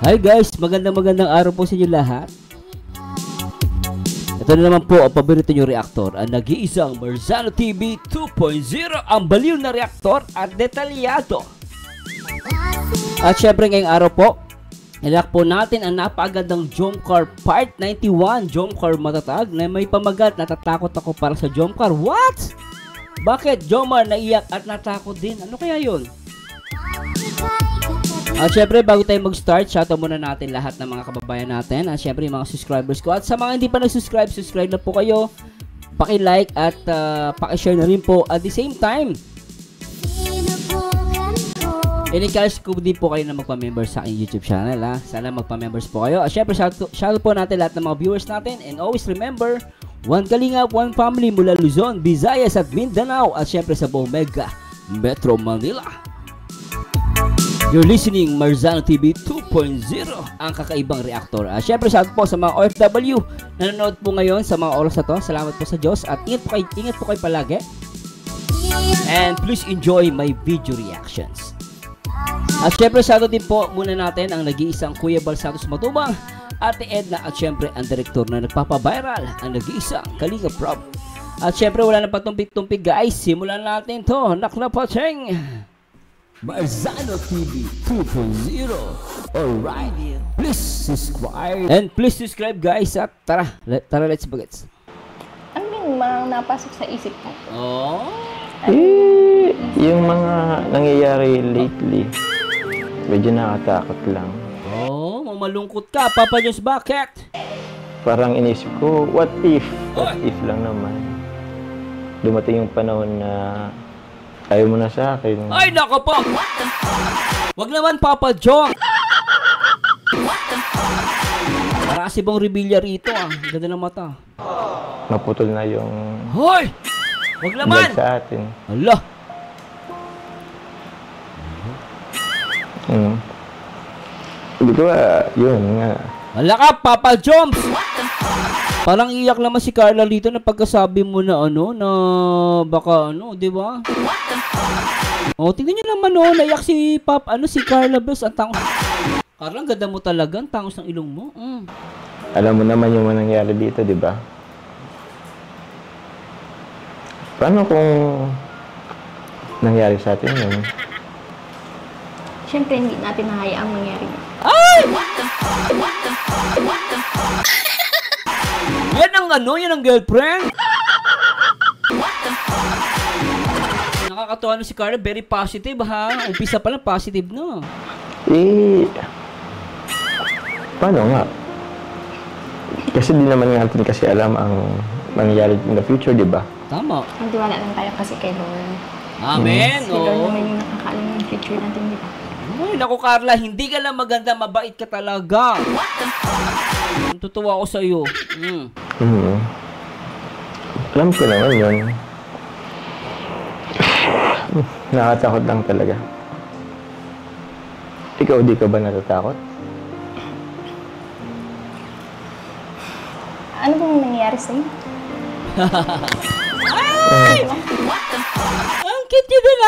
Hi guys, magandang araw po sa inyo lahat. Ito na naman po ang paborito nyo reaktor, ang nag-iisang Marzano TV 2.0, ang baliw na reaktor at detalyado. At syempre ngayong araw po, ilak po natin ang napakagandang Jomcar Part 91, Jomcar matatag na may pamagat, natatakot ako para sa Jomcar. What? Bakit Jomar naiyak at natakot din? Ano kaya yun? At syempre bago tayo mag-start, shoutout muna natin lahat ng mga kababayan natin. At syempre yung mga subscribers ko. At sa mga hindi pa nag-subscribe, subscribe na po kayo. Paki-like at paki-share na rin po. At the same time, in-encourage ko din po kayo na magpa-member sa aking YouTube channel. Sana magpa-members po kayo. At syempre shoutout po natin lahat ng mga viewers natin. And always remember, one Kalingap, one family mula Luzon, Visayas at Mindanao. At syempre sa buong Mega Metro Manila. You're listening Marzano TV 2.0, ang kakaibang reaktor. Syempre shout po sa mga OFW na nanonood po ngayon sa mga oras na to. Salamat po sa Diyos at ingat po kayo palagi. And please enjoy my video reactions. At syempre shout din po muna natin ang nag-iisang Kuya Bal Santos Matubang, Ate Edna at syempre ang direktor na nagpapaviral, ang nag-iisang Kalingap Rob. At syempre wala na patumpik-tumpik guys, simulan natin to. Naklapatseng Marzano TV 2.0. Alright, please subscribe. And please subscribe guys at tara let's bagets. Ano yung mga napasok sa isip mo? Oh? Yung mga nangyayari lately, medyo nakatakot lang. Oh, mamalungkot ka, Papa Diyos, bakit? Parang inisip ko, what if lang naman. Dumating yung panahon na ayaw mo na sa akin. Ay, nako po! Wag naman, Papa John! Para kasi bang rebelya rito, Ganda ng mata. Naputol na yung Hoy! Wag naman! sa atin. Hala! Hindi ko yun nga. Hala ka, Papa Joms! Parang iyak naman si Carla dito na pagkasabi mo na na baka di ba? Oh, tingnan niyo naman naiyak si si Carla Bes, ang tangos. Carla, ang ganda mo talaga, ang tangos ng ilong mo. Alam mo naman yung nangyari dito, di ba? Paano kung nangyari sa atin yun? Siyempre, hindi natin nahayaang mangyari. Ay! Yan ang girlfriend. Nakakatawa na si Carla, very positive Umpisa pa lang positive na. Paano nga? Kasi di naman natin kasi alam ang mangyayari in the future, di ba? Tama. Magtiwala lang tayo kasi kay Lord. Amen. Si Lord naman yung nakakaalam ng future natin, di ba? Ay, naku Carla, hindi ka lang maganda, mabait ka talaga. Tutuwa ako sa iyo. Alam ko naman yun. Nakatakot lang talaga. Ikaw, di ka ba natatakot? Ano bang nangyayari sa'yo? Ay! Ang cute nyo din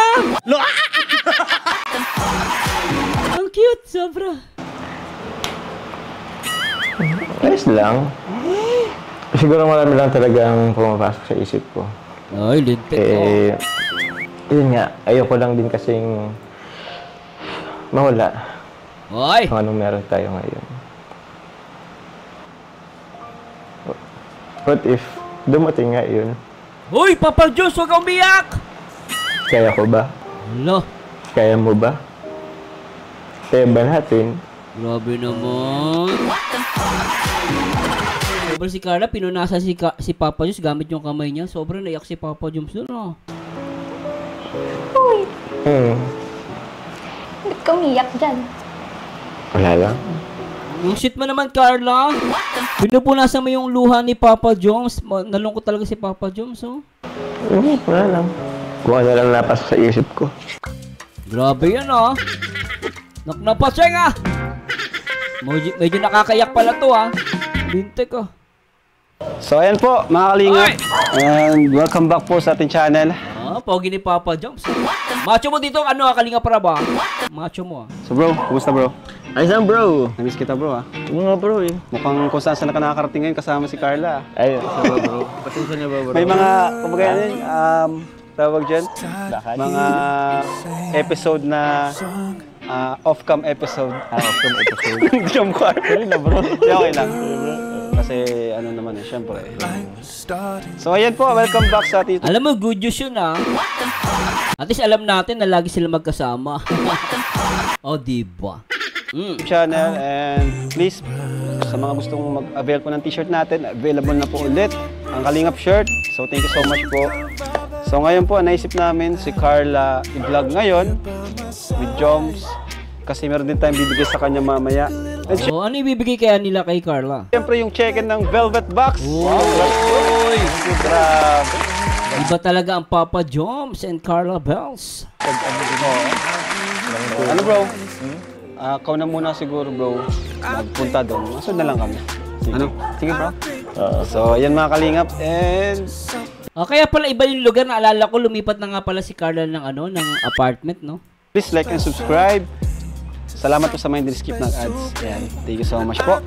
Ang cute, sobra. Ayos lang. Siguro marami lang talagang pumapasok sa isip ko. Ay, lintik Yun nga, ayoko lang din kasing mawala. Ay! Kung anong meron tayo ngayon. What if dumating nga yun? Uy, Papa Diyos, huwag kang umiyak! Kaya ko ba? Hala. Kaya mo ba? Kaya ba natin? Grabe naman. Sobrang si Carla, pinunasan si Papa Diyos gamit yung kamay niya. Sobrang naiyak si Papa Diyos doon, Uy! Ba't ka umiyak dyan? Wala lang. Yung shit mo naman, Carla. Pinupunasan mo yung luha ni Papa Jones. Nalungkot talaga si Papa Jones, Wala lang. Kung ano lang napasok sa isip ko. Grabe yan, Naknapatseng, Medyo nakakayak pala to, Lintik, So ayan po mga kalingap, and welcome back po sa ating channel. Pogi ni Papa Joms. Macho mo dito, ano Kalinga para ba? Macho mo So bro, kumusta bro? Ayos lang bro. Namiss kita bro Oo nga bro eh. Mukhang kung saan ka nakakarating ngayon kasama si Carla. Ayos bro bro. Pasensya na ba bro? May mga, kumbaga ano yun, tawag dyan, mga episode na off-cam episode. Off-cam episode. Jump car. Sorry na bro. Okay lang. Kasi ano naman eh, syempre. So ayan po, welcome back sa ating Alam mo, good news yun At least alam natin na lagi sila magkasama. Diba? channel, and please sa mga gustong mag-avail po ng t-shirt natin, available na po ulit ang Kalingap shirt. So thank you so much po. So ngayon po, naisip namin si Carla i-vlog ngayon with Joms kasi meron din tayong bibigay sa kanya mamaya. And Ano ibibigay kaya nila kay Carla? syempre yung check-in ng Velvet Box. Wow! Grabe. Iba talaga ang Papa Joms and Carla Bells. Ano bro? Ikaw na muna siguro bro. Magpunta doon. Masod na lang kami. Sige. Ano? Sige bro. So ayan mga Kalingap, and Kaya pala iba yung lugar. Naalala ko, lumipat na nga pala si Carla ng ng apartment, no? please like and subscribe. Salamat po sa mga skip ng ads. Ayan. Thank you so much po.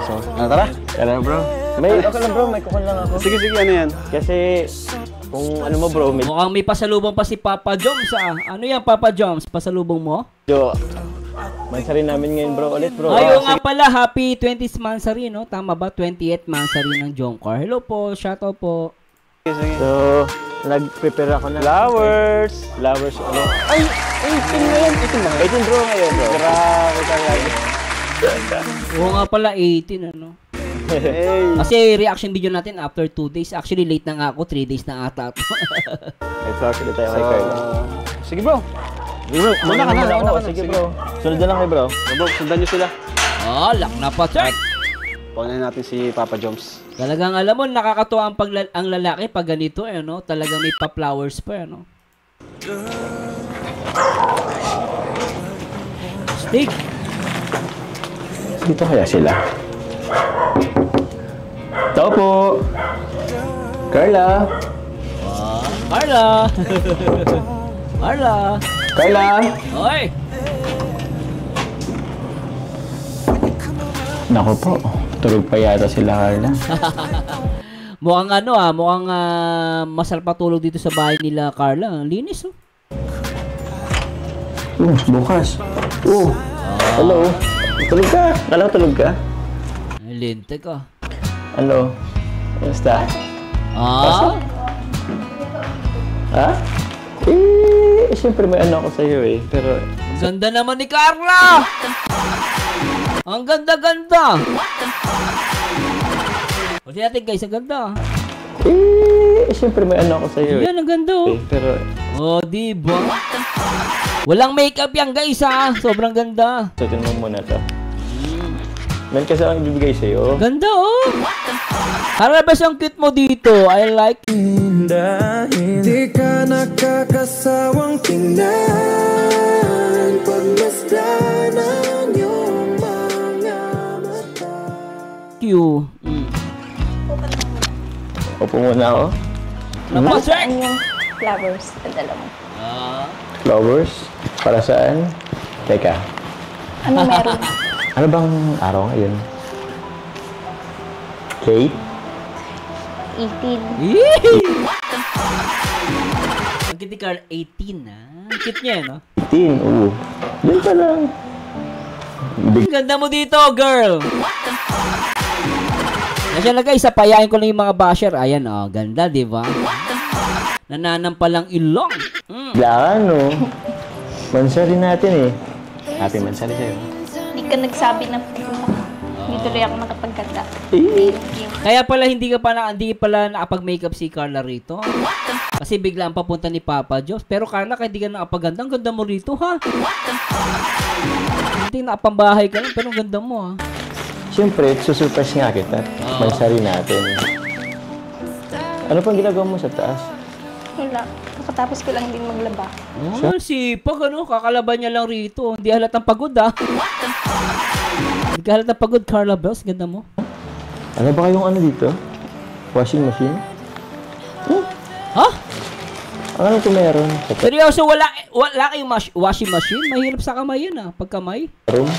So, tara. Tara bro. May okay lang bro, may kukon lang ako. Sige, ano yan? Kasi kung ano mo bro, Mukhang may pasalubong pa si Papa Joms, Ano yan, Papa Joms? Pasalubong mo? medyo mansari namin ngayon bro ulit bro. Ayaw nga pala, happy 20th mansary, no? Tama ba? 28th mansary ng Jomcar. Hello po, shoutout po. Sige. So, nag-prepare ako ng Flowers. flowers ulit. Ay, 18 na yan. 18 na. 18 bro ngayon bro. Grabe talaga. Oo nga pala, 18, ano? Hey. Kasi reaction video natin after 2 days. Actually, late na nga ako. 3 days na ata. May flowers ulit tayo kay Carla. Sige bro. Bro, Muna ka na. Sige bro. Sunod na lang kay bro. Bro, sundan nyo sila. Lock na pa, check! Paunahin natin si Papa Joms. Talagang alam mo, nakakatuwa ang lalaki pag ganito, no? Talagang may pa-flowers pa, no? Stick! Dito kaya sila? Tao po! Carla! Carla! Carla! Carla! Oy! Nako po, tulog pa yata sila Carla. Mukhang mukhang masarap patulog dito sa bahay nila Carla. Ang linis, oh. Bukas. Hello. Tulog ka? Kala ko tulog ka? Ay, linte ka. Hello. Kamusta? Ha? Siyempre may ano ako sa'yo eh. Pero, Ganda naman ni Carla! Ang ganda-ganda! Kasi natin guys, ang ganda. siyempre may ano ako sa'yo eh. Yan, ang ganda, oh. Pero, Diba? Walang makeup yan guys, Sobrang ganda. sutin mo muna to. Meron kasi akong ibibigay sa'yo. Ganda, oh. Harabas ang cute mo dito. I like it. Di ka nakakasawang tingnan pagmasdan ang iyong mga mata. You. Upo muna ako. Napasok! Saan yung flowers na dala mo? Flowers. Para saan? Teka. Ano meron? Ano bang araw ngayon? Kate? 18. Ang cute ni Carla, 18, Ang cute niya, no? 18, oo. Yan pa lang. Ang ganda mo dito, girl! Nasya na guys, payain ko lang yung mga basher. Ayan, ganda, di ba? Nananampalang ilong. Kailangan, no? Mansari natin eh. Happy mansari sa'yo. Hindi ka nagsabi na pupunta. Hindi tuloy ako nakapagkanda. Eh. Kaya pala hindi pala nakapag-makeup si Carla rito. Kasi bigla ang papunta ni Papa Joms. Pero Carla, kahit di ka nakapaganda, ang ganda mo rito, ha? Hindi nakapambahay ka lang, pero ang ganda mo, ha? Siyempre, susurprise nga kita. Mansari natin. Ano pang ginagawa mo sa taas? Wala. Kakatapos ko lang din maglaba. Sipag, kakalaban niya lang rito. Hindi halatang pagod, ha? Hindi ka halatang pagod, Carla Bells. Ganda mo. Ano ba kayong ano dito? Washing machine? Ha? Ang alam ko meron. Sa Seryoso, wala kayong washing machine? Mahirap sa kamay yun ah, pag kamay. room?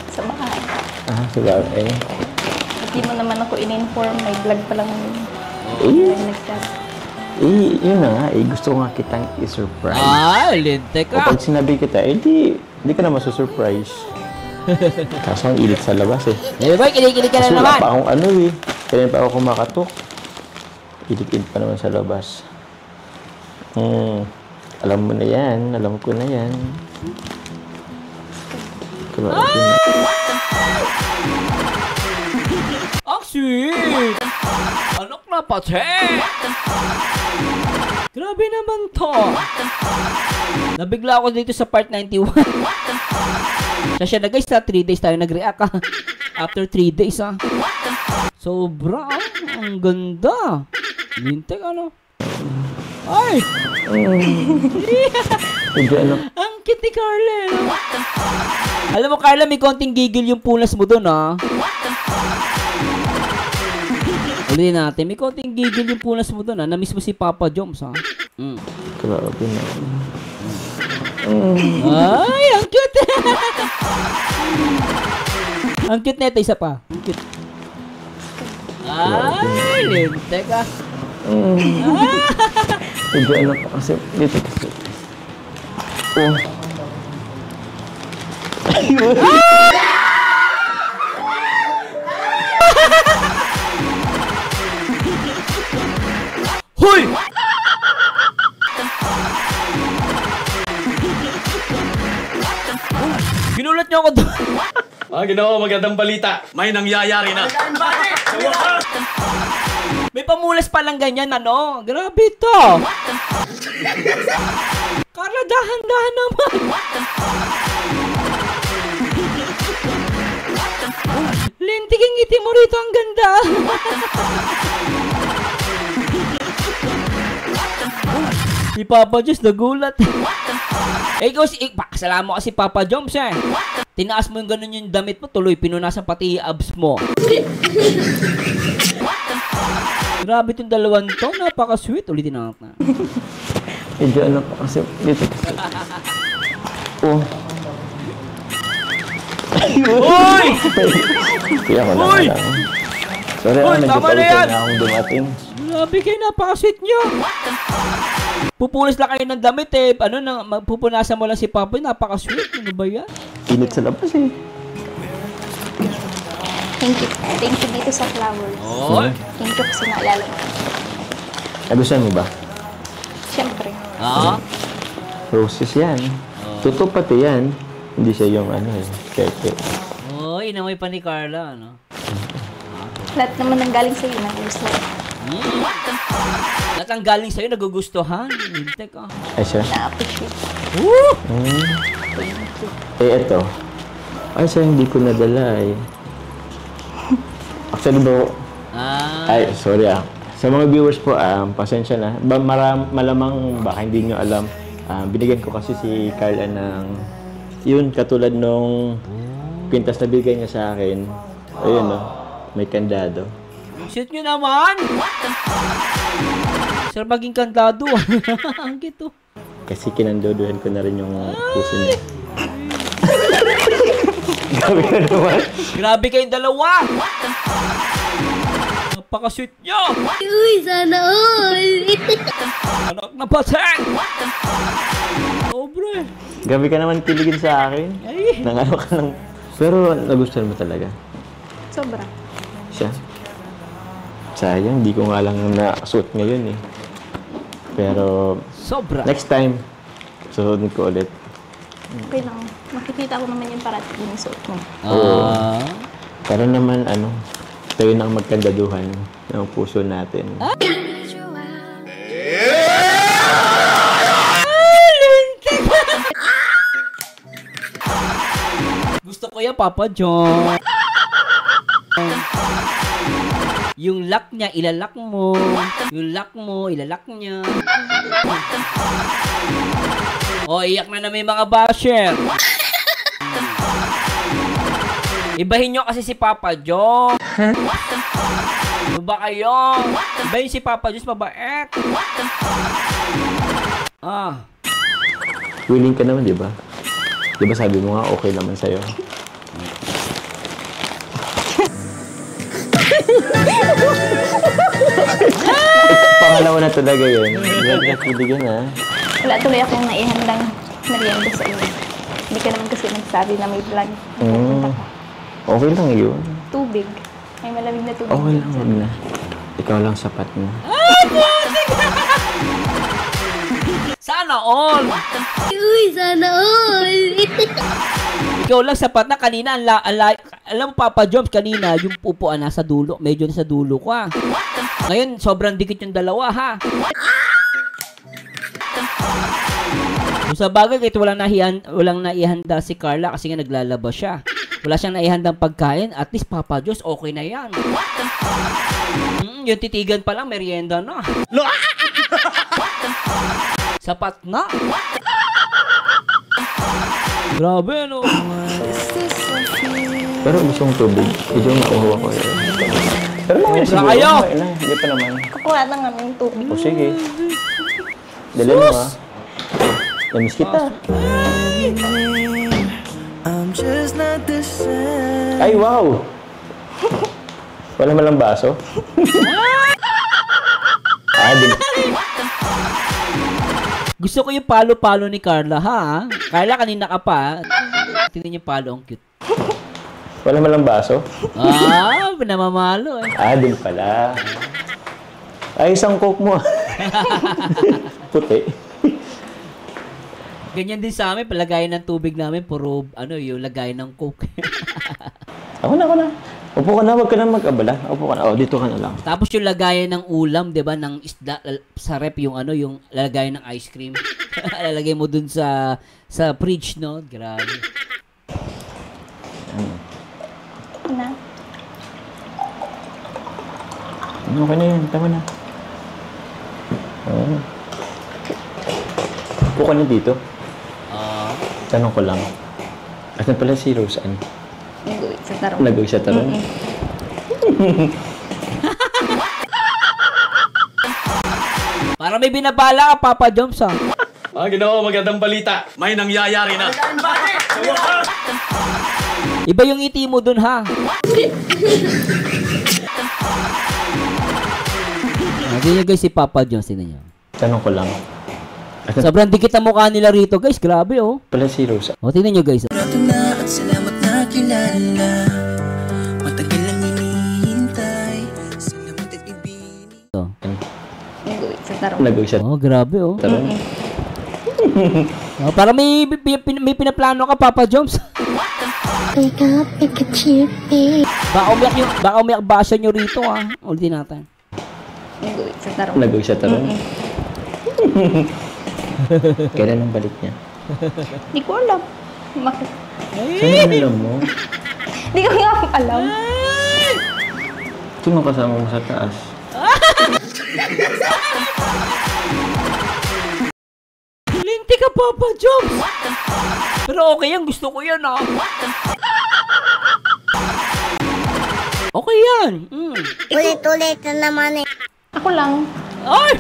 Sa bahay. Ah, sa bagay. Hindi mo naman ako in-inform. May vlog pa lang Eh, nag-start. yun na nga. Gusto ko nga kitang i-surprise. Ah, linte O ka. pag sinabi kita, di ka na masusurprise. Kaso ang ilit sa labas eh. Eh, boy, kinikilig ka Kasi na wala naman. pa akong ano eh. Kaya pa ako kumakatok. Ilit-ilit pa naman sa labas. Alam mo na yan. Alam ko na yan. Grabe na. Ang sweet! Anak na pati! Grabe naman to. Nabigla ako dito sa part 91. Siya na guys, 3 days tayo nag-react ha. After 3 days ha. Sobra, ang ganda. Lintek ano? Ay! Medyo ano. Ang cute ni Carla. Alam mo Carla, may konting gigil yung punas mo dun ha. Ulitin natin, may konting gigil yung punas mo dun ha. Na-miss mo si Papa Joms ha. Grabe na. Ay, ang cute! Ang cute nito, isa pa. Ang cute. Ay, lintek ah. Medyo ano pa kasi dito kasi. Oh. Hoy! Ginulat niyo ako doon. Ginoo, magandang balita. May nangyayari na. May pamulas palang ganyan, ano? Grabe to. Carla, dahan-dahan naman. Lintik ang ngiti mo rito, ang ganda. Si Papa Joms nagulat. Ikaw kasalanan mo kasi Papa Joms eh. Tinaas mo yung ganun yung damit mo, tuloy pinunasan pati yung abs mo. Grabe itong dalawang to, napaka-sweet. Ulitin natin. Medyo ano pa kasi dito kasi. Oh. Hoy! Kaya ko Uy! lang. Sorry Uy, medyo tama na paulit yan! na akong dumating. Grabe kayo, napaka-sweet nyo. Pupulis lang kayo ng damit eh. Ano, pupunasan mo lang si Papa, napaka-sweet. Ano ba yan? Init sa labas eh. Thank you. Thank you dito sa flowers. Oy! Thank you kasi naalala mo. Nagustuhan mo ba? Siyempre. Ah? Roses yan. Totoo pati yan. Hindi siya yung ano eh. Keke. Oy, inamoy pa ni Carla, ano? Lahat naman ng galing sa'yo, nagustuhan. Lahat ang galing sa'yo, nagugustuhan. Lintek ah. Ay siya. Na-appreciate. Woo! Eh, eto. Ay, siya hindi ko nadala eh. Actually bro, ay, sorry ah. Sa mga viewers po, pasensya na. Malamang baka hindi nyo alam. Binigyan ko kasi si Carla ng yun, katulad nung pintas na bigay niya sa akin. Ayun no, may kandado. Shoot nyo naman! Sir, maging kandado. Ang kito. Kasi kinandoduhan ko na rin yung puso niya. Grabe ka naman. Grabe kayong dalawa! Napaka-sweet nyo! Uy, sana all! Anak na pateng! Sobre! Grabe ka naman kiligin sa akin. Ay! Nangano ka lang. Pero nagustuhan mo talaga. Sobra. Siya. Sayang, di ko nga lang na-suit ngayon eh. Pero Sobra! next time, susunod ko ulit. Okay lang. Makikita ko naman yung parating yung suot mo. Pero naman, tayo nang magkandaduhan ng puso natin. Gusto ko yan, Papa John. Yung lock niya, ilalak mo. Yung lock mo, ilalak niya. O, iyak na may mga basher. Ibahin nyo kasi si Papa John. Ano ba kayo? Iba yung si Papa Diyos, mabait. Ah. Willing ka naman, di ba? Di ba sabi mo nga, okay naman sa'yo? Pangalawa na talaga yun. Huwag na kiligin, ha? Wala tuloy akong naihandang merienda sa iyo. Hindi ka naman kasi nagsabi na may vlog. Pupunta ka. Okay lang yun. Tubig. May malamig na tubig. Okay lang, huwag na. Ikaw lang sapat na. Sana all! Uy, sana all! Ikaw lang sapat na kanina. Alam mo, Papa Joms, kanina yung upuan nasa dulo. Medyo nasa dulo ko, ha. Ngayon, sobrang dikit yung dalawa, ha. Kung sa bagay, kahit walang naihanda si Carla kasi nga naglalabas siya. Wala siyang naihandang pagkain. At least, Papa Diyos, okay na yan. Yung titigan pa lang, merienda na. Sapat na. Grabe, no? Pero gusto kong tubig. Medyo mauhawa ko yun. Pero mamaya siguro. kayo! Hindi pa naman. Kukuha na nga ng tubig. O sige. Dali mo, ha? Namiss kita. Ay, wow! Wala malang baso? Din. Gusto ko yung palo-palo ni Carla, ha? Carla, kanina ka pa. Tingnan yung palo, ang cute. Wala malang baso? Pinamamalo, eh. Din pala. Ay, isang coke mo. Puti. Ganyan din sa amin, palagayan ng tubig namin, puro, yung lagayan ng coke. Ako na. Upo ka na, wag ka na mag-abala. Upo ka na. Dito ka na lang. Tapos yung lagayan ng ulam, 'di ba, ng isda sa rep yung yung lagayan ng ice cream. Lalagay mo dun sa fridge, no? Grabe. Na. Okay na yun. Tama na. Upo ka na dito. Tanong ko lang. Asan pala si Roseanne? Nag-uwi sa tarong. Nag-uwi sa tarong? Para may binabala ka, Papa Joms, ha? Ginoo, magandang balita. May nangyayari na. Iba yung ngiti mo dun, ha? Tingnan nyo, guys, si Papa Joms. Tingnan nyo. Tanong ko lang. Sobrang dikit ang mukha nila rito, guys. Grabe, oh. Pala si Roseanne. Tingnan nyo, guys. Salamat na kilala. Matagal lang hinihintay. Salamat at ibini. Nag-uwi sa tarong. Nag-uwi sa Grabe, oh. tarong? Para may pinaplano ka, Papa Joms. Baka umiyak basa nyo rito, ha. Ulitin natin. Nag-uwi sa tarong. Nag-uwi sa tarong? Kailan ang balik niya? Hindi ko alam. Bakit? Saan alam mo? Hindi ko nga alam. Sino kasama mo sa taas? Linti ka, Papa Joms. Pero okay yan. Gusto ko yan, ha. Okay yan. Ulit-ulit na naman eh. Ako lang. Ay!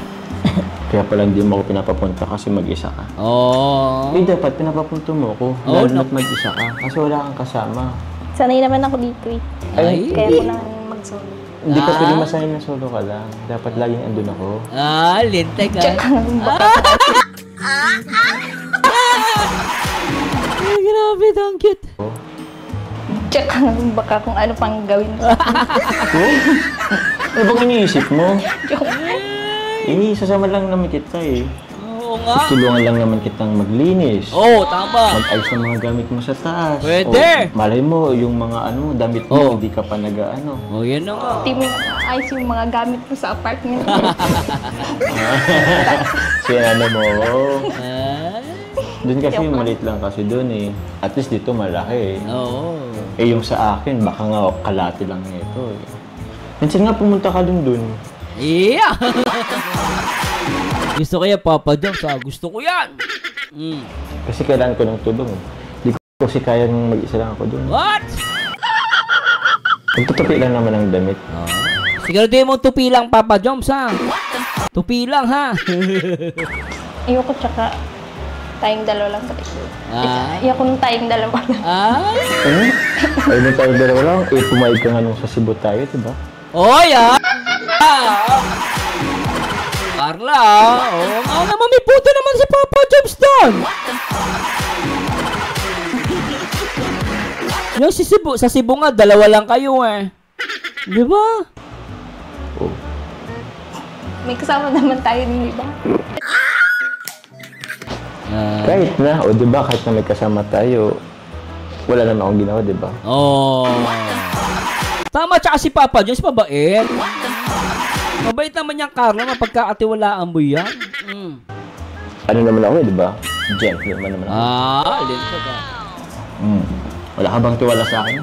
Kaya pala hindi mo ako pinapapunta kasi mag-isa ka. Oh. Dapat pinapapunta mo ako. Oh, Lalo na't mag-isa ka. Kasi wala kang kasama. Sanay naman ako dito eh. Ay. Kaya ko lang mag-solo. Hindi ka pwede masaya na solo ka lang. Dapat laging andun ako. Linte ka. Ay, grabe, ang cute. Check baka kung ano pang gawin mo. Ano bang iniisip mo? Joke. Sasama lang naman kita eh. Oo nga. Tulungan lang naman kitang maglinis. Oo, tama. Mag-ayos ng mga gamit mo sa taas. Pwede. Malay mo, yung mga damit mo, hindi ka pa nag-ano. Yan na nga. Hindi mo ayos yung mga gamit mo sa apartment. Ano mo. Ah, Doon kasi maliit lang kasi doon eh. At least dito malaki eh. Oo. Yung sa akin, baka nga kalati lang ito eh. Minsan nga pumunta ka doon. Yeah! Gusto ko yan, Papa Joms, ha? Gusto ko yan! Kasi kailangan ko ng tulong. Hindi ko kasi kayang mag-isa lang ako doon. What? Magtutupi lang naman ang damit. Siguro din mo tupi lang, Papa Joms, ha? Tupi lang, ha? Ayoko tsaka tayong dalawa lang. Ayoko nung tayong dalawa lang. Ay, nung tayo dalawa lang, pumayag ka nga nung sa Cebu tayo, diba? Oy, Carla, oo nga naman, may puto naman si Papa Joms doon. Yung sa Cebu nga, dalawa lang kayo eh. Di ba? May kasama naman tayo ng iba. Kahit na, o diba, kahit na may kasama tayo, wala naman akong ginawa, diba? Oh. Tama, tsaka si Papa Joms, mabait. Mabait naman yung Carla, mapagkakatiwalaan mo yan. Ano naman ako, diba? Gentleman naman ako. Lento ka. Wala ka bang tiwala sa akin?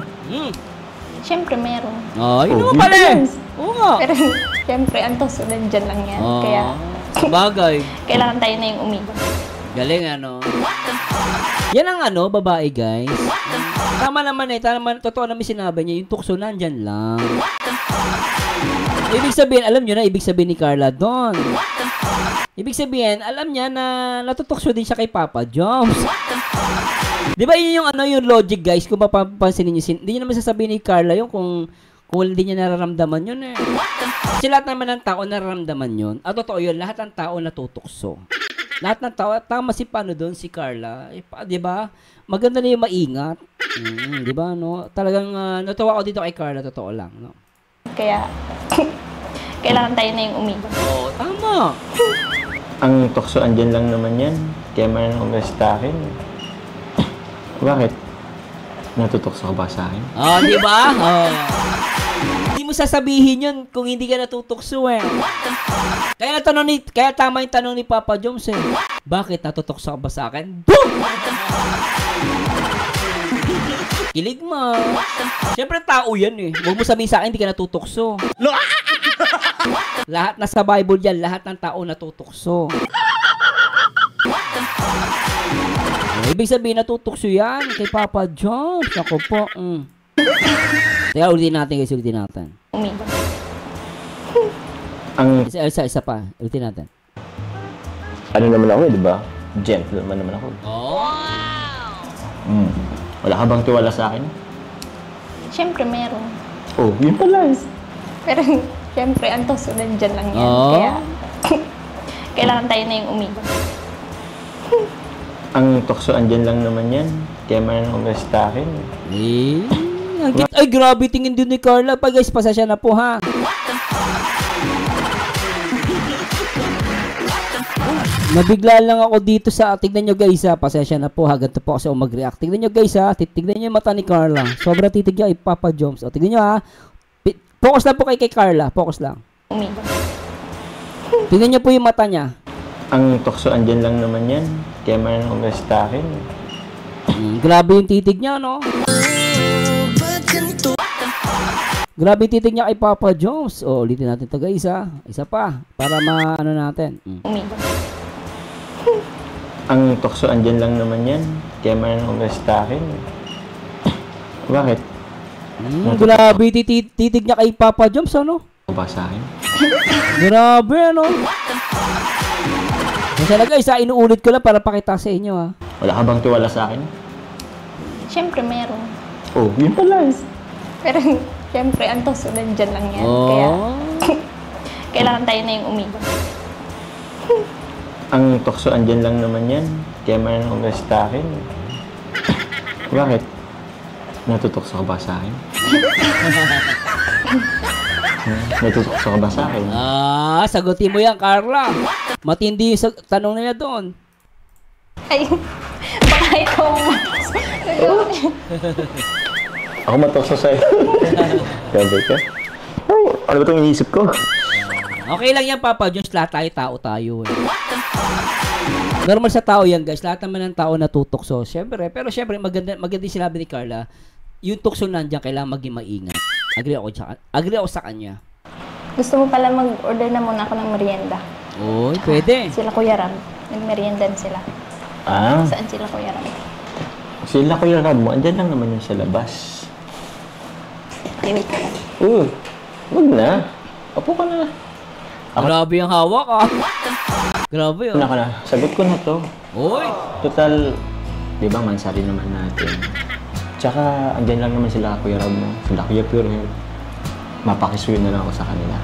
Siyempre, meron. Yun naman pala eh. Oo nga. Pero, siyempre, ang toso, nandyan lang yan. Kaya, bagay. kailangan tayo na yung umiba. Galing ano. Yan ang babae guys. Tama naman totoo naman sinabi niya, yung tukso nandyan lang. Ibig sabihin, alam nyo na, ibig sabihin ni Carla doon. Ibig sabihin, alam niya na natutukso din siya kay Papa Joms. Di ba yun yung logic guys, kung mapapansin niyo, hindi niyo naman sasabihin ni Carla yung kung hindi niya nararamdaman yun eh. Kasi lahat naman ng tao nararamdaman yun. At totoo yun, lahat ng tao natutukso. Lahat ng tao, tama si doon, si Carla. Di ba? Maganda na yung maingat. Di ba, no? Talagang natuwa ko dito kay Carla, totoo lang, no? Kaya, kailangan tayo na yung umiba. Tama. Ang tukso, andyan lang naman yan. Kaya man akong akin. Bakit? Natutukso ka ba sa akin? Di ba? Hindi mo sasabihin yun kung hindi ka natutukso eh. Kaya tama yung tanong ni Papa Joms eh. Bakit natutukso ka ba sa akin? Boom! Kilig mo. Siyempre tao yan eh. Huwag mo sabihin sa akin hindi ka natutukso. Lahat na sa Bible yan, lahat ng tao natutukso. Ibig sabihin natutukso yan kay Papa Joms. Ako po. Teka, ulitin natin guys, ulitin natin. Umiba. Isa pa, ulitin natin. Ano naman ako, di ba? Gentleman naman ako. Wala ka bang tiwala sa akin? Siyempre, meron. Yun pala. Pero, siyempre, ang toso, nandyan lang yan. Kaya, kailangan tayo na yung umiba. Ang tukso, andyan lang naman yan. Kaya man akong akin. Ay, grabe tingin din ni Carla. Guys, pasasya na po ha. Nabigla lang ako dito sa, tignan nyo guys ha, pasensya na po ha, ganito po kasi mag-react. Tignan nyo guys ha, tignan nyo yung mata ni Carla. Sobrang titig niya kay Papa Joms. Tignan nyo ha, focus lang po kay Carla, focus lang. Tignan nyo po yung mata niya. Ang tukso, andyan lang naman yan. Kaya man akong akin. Grabe yung titig niya, no? Grabe yung titig niya kay Papa Joms. Ulitin natin ito guys ha. Isa pa, para maano natin. Ang tukso, andyan lang naman yan. Kaya man akong akin. Bakit? Grabe yung titig niya kay Papa Joms, ano? Ba sa akin? Grabe, ano? Masya na guys, inuulit ko lang para pakita sa inyo ha. Wala ka bang tiwala sa akin? Siyempre, meron. Yun pala. Pero, siyempre, ang toso, nandyan lang yan. Kaya, kailangan tayo na yung umiba. Ang tukso, andyan lang naman yan. Kaya man akong akin. Bakit? Natutukso ka ba sa akin? Natutukso ka ba sa akin? Sagutin mo yan, Carla. Matindi yung tanong nila doon. Ay, baka ikaw Ako matukso sa'yo. Grabe ka. Ano ba itong iniisip ko? Okay lang yan, Papa Joms. Lahat tao tayo. Normal sa tao yan, guys. Lahat naman ng tao natutukso. Siyempre, pero siyempre, maganda sinabi ni Carla, yung tukso nandiyan, kailangan maging maingat. Agree ako sa kanya. Gusto mo pala mag-order na muna ako ng merienda. Pwede. Sila Kuya Ram. Nag-meriendan sila. Saan sila Kuya Ram? Sila Kuya Ram mo, andyan lang naman yun sa labas. Wait ka lang. Wag na. Opo ka na. Grabe yung hawak ah. Grabe oh. Ka na. Sagot ko na to. Uy! Total, di ba, mansari naman natin. Tsaka, andyan lang naman sila Kuya Rob mo. Sila Kuya Pure Hair. Mapakisuyo na lang ako sa kanila.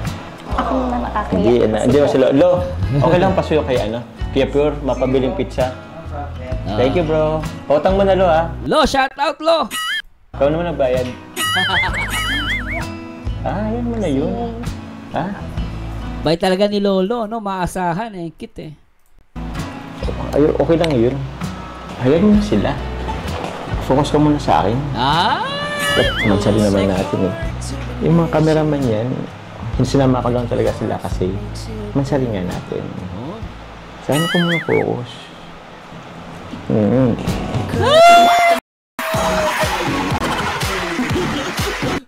Ako na nakakaya. Hindi ba sila? Lo, okay lang pasuyo kay Kuya Pure, mapabiling pizza. Thank you, bro. Pautang mo na, Lo, ha? Lo, shout out, Lo! Ikaw naman nagbayad. Yan mo na yun. Bay talaga ni Lolo, no? Maasahan eh. Cute eh. Okay lang yun. Hayaan mo na sila. Focus ka muna sa akin. Mansali naman natin eh. Yung mga cameraman yan, sinama ko lang talaga sila kasi mansali nga natin. Saan ko muna focus?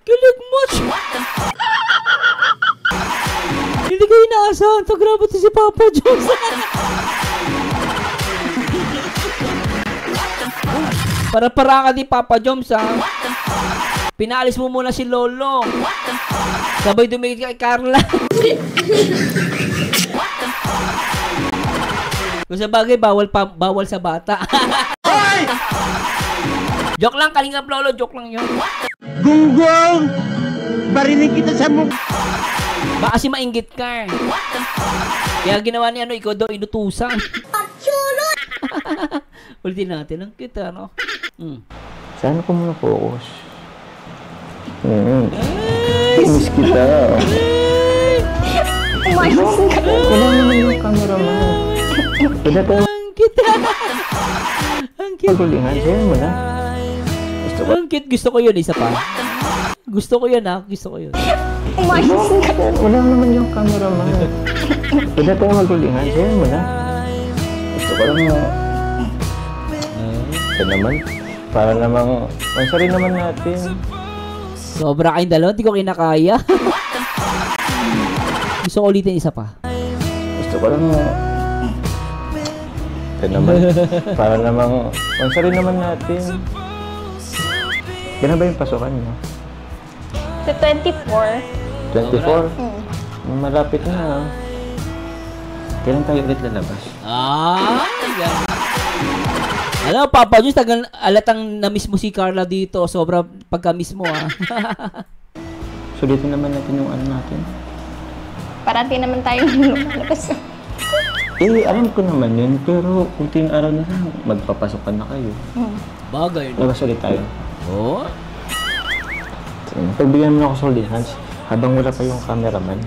Kilig much! Hindi ko inaasahan to. Grabe to si Papa Jones. Para ka di Papa Jones ha. Pinaalis mo muna si Lolo. Sabay dumikit kay Carla. Kung sa bagay, bawal sa bata. Joke lang, Kalingap Lolo. Joke lang yun. Gunggong! Barinig kita sa mukha! Baka kasi mainggit ka. Kaya ginawa ni ikaw daw inutusan. Ulitin natin ang kita, no? Saan ko muna focus? Miss kita. Wala naman yung camera mo. Pwede tayo. Ang kita. Ang cute. Pagkulingan, sa'yo mo na. Ang cute. Gusto ko yun. Isa pa. Gusto ko yun ha. Gusto ko yun. Wala naman yung camera mo. Pwede tayo magkulingan, sa'yo mo na. Gusto ko lang mo. Ito naman. Para namang, mansari naman natin. Sobra kayong dalawa. Hindi ko kinakaya. Gusto ko ulitin isa pa. Gusto ko lang mo. Ito naman. Para namang, mansari naman natin. Gano'n ba yung pasukan mo? Sa 24. 24? Malapit na. Kailan tayo ulit lalabas? Yan. Alam mo, Papa Jones, alatang na-miss mo si Carla dito. Sobra pagka-miss mo, ha. Sulitin naman natin yung ano natin. Parati naman tayong lumalabas. Alam ko naman yun. Pero kunting araw na lang, magpapasokan na kayo. Bagay, no? Labas ulit tayo. Oo. Pagbigyan mo na ako solid hands, habang wala pa yung cameraman.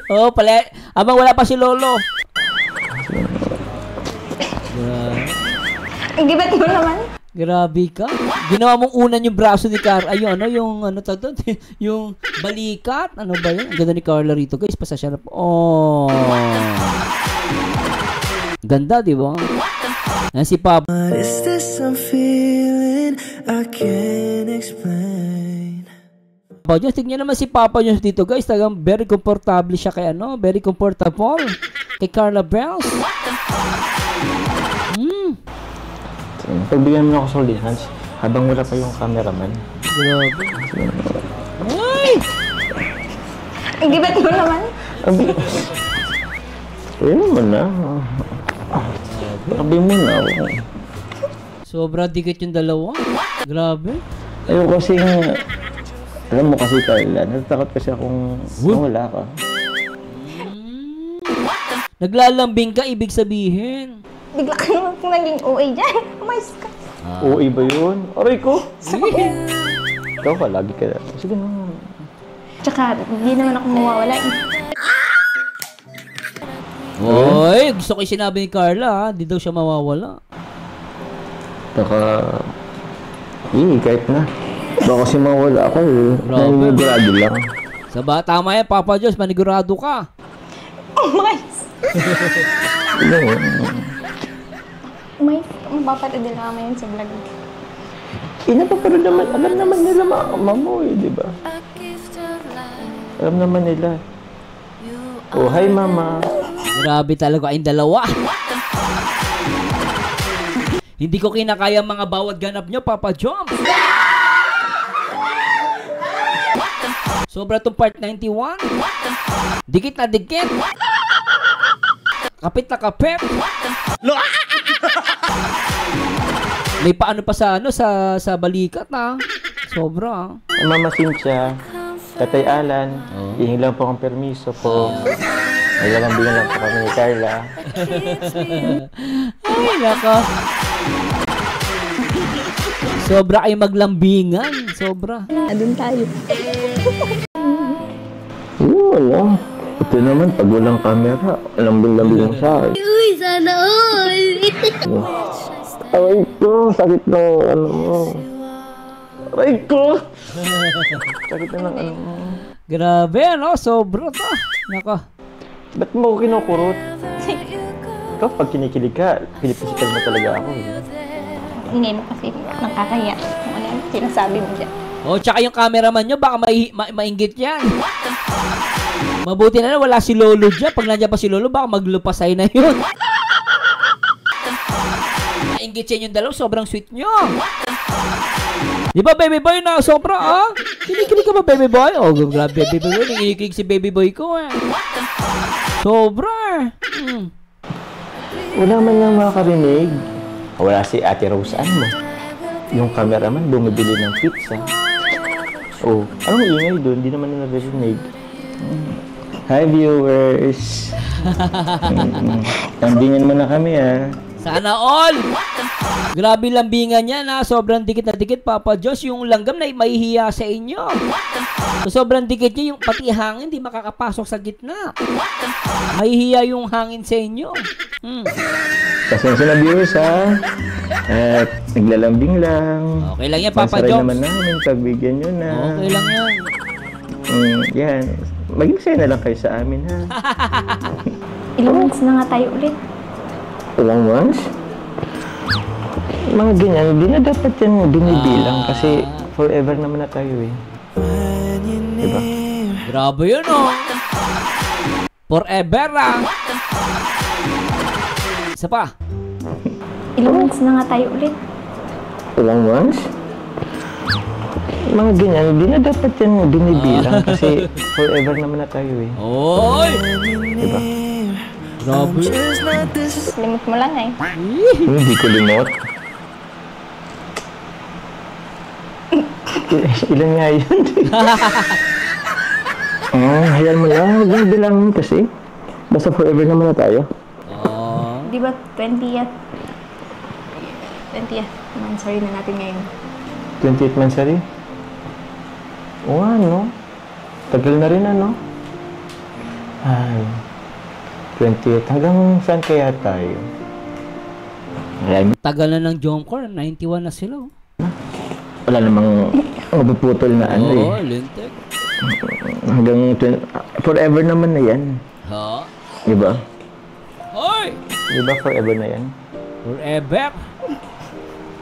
Pala. Habang wala pa si Lolo. Hindi ba't mo naman? Grabe ka. Ginawa mong unan yung braso ni Carla. Ayun, yung yung balikat. Ano ba yun? Ang ganda ni Carla rito. Guys, pasasya na po. Ganda, di ba? Yan si Papa. What is this I'm feeling? I can't explain. Papa Jones, tignan naman si Papa Jones dito, guys. Talagang very comfortable siya kay very comfortable kay Carla Bells. Pagbigyan mo na ako solid hands, habang wala pa yung cameraman. Grabe. Ay! Hindi ba't mo naman? Ayun mo na. Sabi mo na. Sobra dikit yung dalawa. Grabe. Ayun kasi, alam mo kasi Carla, natatakot kasi akong wala ka. Naglalambing ka, ibig sabihin. Bigla ka naman kung naging OA dyan. Umayos ka. OA ba yun? Aray ko! Ikaw ka, lagi ka na. Sige na. Tsaka, hindi naman ako mawawala eh. Oy, gusto ko yung sinabi ni Carla, di daw siya mawawala. Baka, kahit na. Baka kasi mawala ako eh. Nanigurado lang. Tama yan, Papa Jones, manigurado ka. Umayos. Umayos ka. Mapapatid lang naman yun sa vlog. Napapanood naman. Alam naman nila mamo eh, di ba? Alam naman nila. Oh, hi mama. Grabe talaga kayong dalawa. Hindi ko kinakaya mga bawat ganap nyo, Papa Jones. Sobra tong part 91. Dikit na dikit. Kapit na kapit. May paano pa sa ano sa balikat na. Sobra. Mama Cynthia, Tatay Alan, hihing lang po akong permiso po. Naglalambingan lang po kami ni Carla. Ay, nako. Sobra ay maglambingan. Sobra. Doon tayo. Wala. Ito naman, pag walang camera, lambing-lambing siya. Uy, sana all! Aray ko, sakit ng ano mo. Aray ko! Sakit na ng ano mo. Grabe, ano? Sobra to. Nako. Ba't mo ako kinukurot? Ikaw, pag kinikilig ka, pinipisikal mo talaga ako eh. Hindi mo kasi nakakaya kung ano yung sinasabi mo dyan. Oh, tsaka yung cameraman nyo, baka mainggit yan. Mabuti na wala si Lolo dyan. Pag nandiyan pa si Lolo, baka maglupasay na yun. Mainggit yan yung dalaw, sobrang sweet nyo. Di ba, baby boy na? Sobra, ah? Kinikilig ka ba, baby boy? Oh, grabe, baby boy. Nangikilig si baby boy ko, eh. Sobra. Wala man lang makakarinig. Wala si Ate Rose Ann mo. Yung cameraman bumibili ng pizza. Oh, anong ingay doon? Hindi naman na narinig. Hi viewers! Lambingan mo na kami Sana all! Grabe lambingan yan ha. Sobrang dikit na dikit, Papa Diyos. Yung langgam na mahihiya sa inyo. So, sobrang dikit niya. Yung pati hangin, di makakapasok sa gitna. Mahihiya yung hangin sa inyo. Pasensya na viewers At naglalambing lang. Okay lang yan, Papa Pasaray Joms. naman namin, pagbigyan nyo na. Okay lang yan. Yan. Maging masaya na lang kayo sa amin Ilang months na nga tayo ulit. Ilang months? Mga ganyan, hindi na dapat yan binibilang kasi forever naman na tayo eh. Diba? Grabe yun Forever Isa pa. Ilang months na nga tayo ulit. Ilang months? Mga ganyan, hindi na dapat yan binibilang kasi forever naman na tayo eh. Oy! Diba? Grabe. Limot mo lang eh. Hindi ko limot. Ilan nga yun? Hayal mo lang. Huwag bilangin kasi. Basta forever naman na tayo. Di ba 20th? 20th anniversary na natin ngayon. 28th Mansari? Oo ano? Tagal na rin ano? 28. Hanggang saan kaya tayo? Tagal na ng Jomcar. 91 na sila. Wala namang mapuputol na ano eh. Lintek. Hanggang forever naman na yan. Ha? Diba? Hoy! Diba forever na yan? Forever?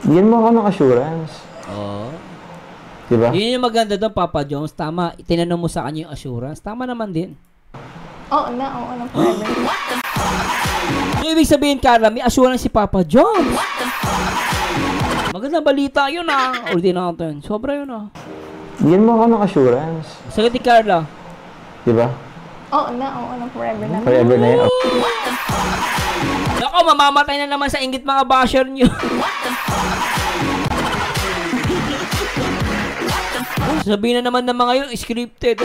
Yan mo ako ng assurance. Diba? Yun yung maganda doon, Papa Jones. Tama, tinanong mo sa kanya yung assurance. Tama naman din. Oo na forever. So, ibig sabihin, Carla, may assurance si Papa Jones. Magandang balita yun Ulitin natin. Sobra yun Yan mo ako ng assurance. Sagot ni Carla. Diba? Oo na forever na. Forever na yan. Nako, mamamatay na naman sa inggit mga basher nyo. Sabihin na naman ng mga yun, scripted.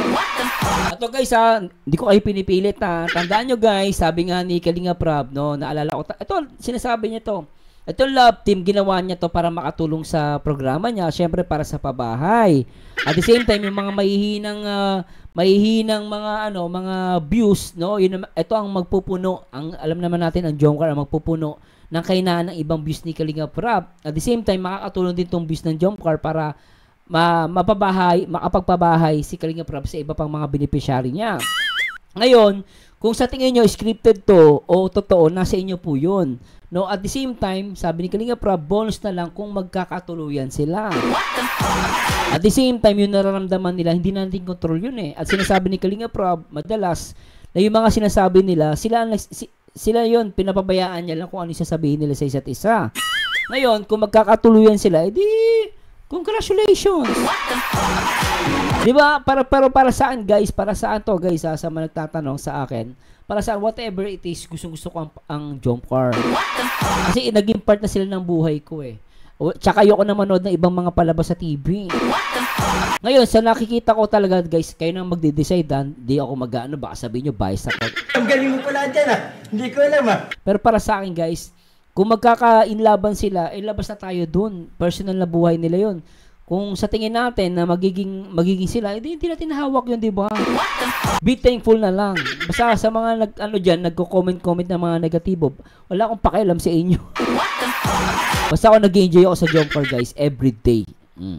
Ato guys hindi ko kayo pinipilit Tandaan nyo guys, sabi nga ni Kalinga Prab, naalala ko. Ito, sinasabi niya to. Ito love team, ginawa niya to para makatulong sa programa niya, syempre para sa pabahay. At the same time, yung mga mahihinang mga views, ito ang magpupuno. Alam naman natin ang Jomcar ang magpupuno ng kahinaan ng ibang views ni Kalinga Prab. At the same time, makakatulong din tong views ng Jomcar para makapagpabahay si Kalinga Prab sa iba pang mga beneficiary niya. Ngayon, kung sa tingin nyo scripted to o totoo, nasa inyo po yun. At the same time, sabi ni Kalinga Prab, bonus na lang kung magkakatuluyan sila. At the same time, yung nararamdaman nila, hindi natin control yun At sinasabi ni Kalinga Prab, madalas, na yung mga sinasabi nila, sila yun, pinapabayaan niya lang kung ano yung sasabihin nila sa isa't isa. Ngayon, kung magkakatuluyan sila, edi, congratulations! Di ba? Pero para saan guys? Para saan to guys ha? Sa mga nagtatanong sa akin. Para sa whatever it is, gusto ko ang jump car. Kasi naging part na sila ng buhay ko eh. Tsaka ayoko na manood ng ibang mga palabas sa TV. Ngayon, sa nakikita ko talaga guys, kayo nang magde-decide hindi ako mag-ano, baka sabihin nyo bias ako. Ang galing mo pala dyan ah. Hindi ko alam ah. Pero para sa akin guys, kung magkakainlaban sila, labas na tayo dun. Personal na buhay nila yun. Kung sa tingin natin na magiging sila, hindi natin hawak yun, di ba? Be thankful na lang. Basta sa mga nagko-comment na mga negatibo, wala akong pakialam sa inyo. Basta ako nag-enjoy ako sa jump car guys, every day.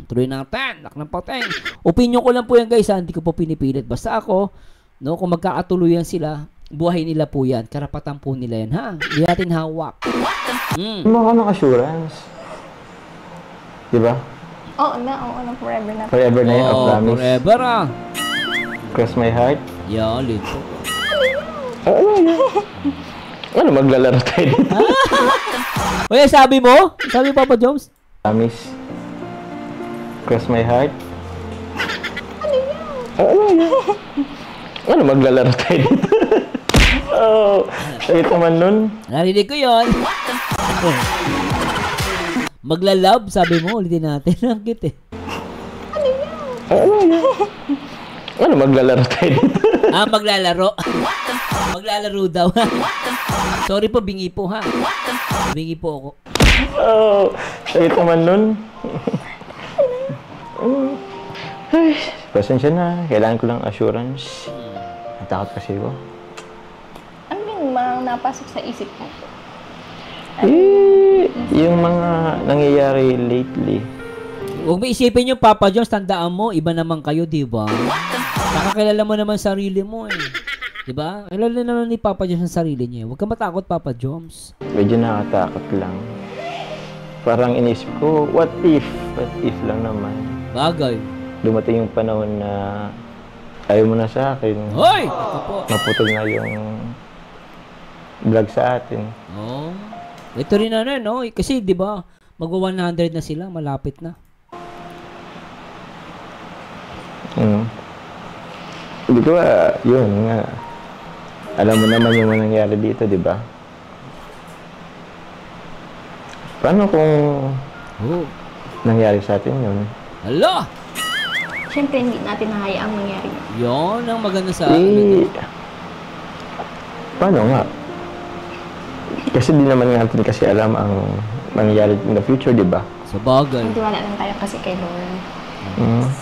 Tuloy natin, lak ng pateng. Opinion ko lang po yan guys, hindi ko po pinipilit. Basta ako, no, kung magkakatuluyan sila, buhay nila po yan. Karapatan po nila yan, ha? Hindi natin hawak. Mga ng assurance. Diba? Oo na, forever na. Forever na yun, promise. Forever Cross my heart. Yeah, lito. Ano, maglalaro tayo dito? Oye, sabi mo? Sabi Papa Joms? Promise. Cross my heart. Ano, maglalaro tayo dito? Sakit naman nun. Narinig ko yun. Maglalab, sabi mo, ulitin natin. Ang cute eh. Ano, maglalaro tayo dito? Maglalaro. Maglalaro daw. Sorry po, bingi po ha. Bingi po ako. Sakit naman nun. Ay, pasensya na. Kailangan ko lang assurance. Natakot kasi ko. Ano yung mga napasok sa isip mo? Yung mga nangyayari lately. Huwag mo isipin yung Papa Jones, tandaan mo, iba naman kayo, di ba? Nakakilala mo naman sarili mo eh. Di ba? Kilala naman ni Papa Jones ang sarili niya. Huwag ka matakot, Papa Jones. Medyo nakatakot lang. Parang inisip ko, what if? What if lang naman. Bagay. Dumating yung panahon na ayaw mo na sa akin. Hoy! Ito po. Maputol na yung vlog sa atin. Oh. Ito rin na no? Kasi di ba magwa 100 na sila, malapit na. Hindi ko yun nga. Alam mo naman yung nangyari dito, di ba? Paano kung nangyari sa atin yun? Hala! Siyempre, hindi natin nahayaang mangyari. Yun ang maganda sa paano nga? Kasi di naman natin kasi alam ang mangyayari in the future, di ba? Sa bagay. Hindi wala lang tayo kasi kay Lord.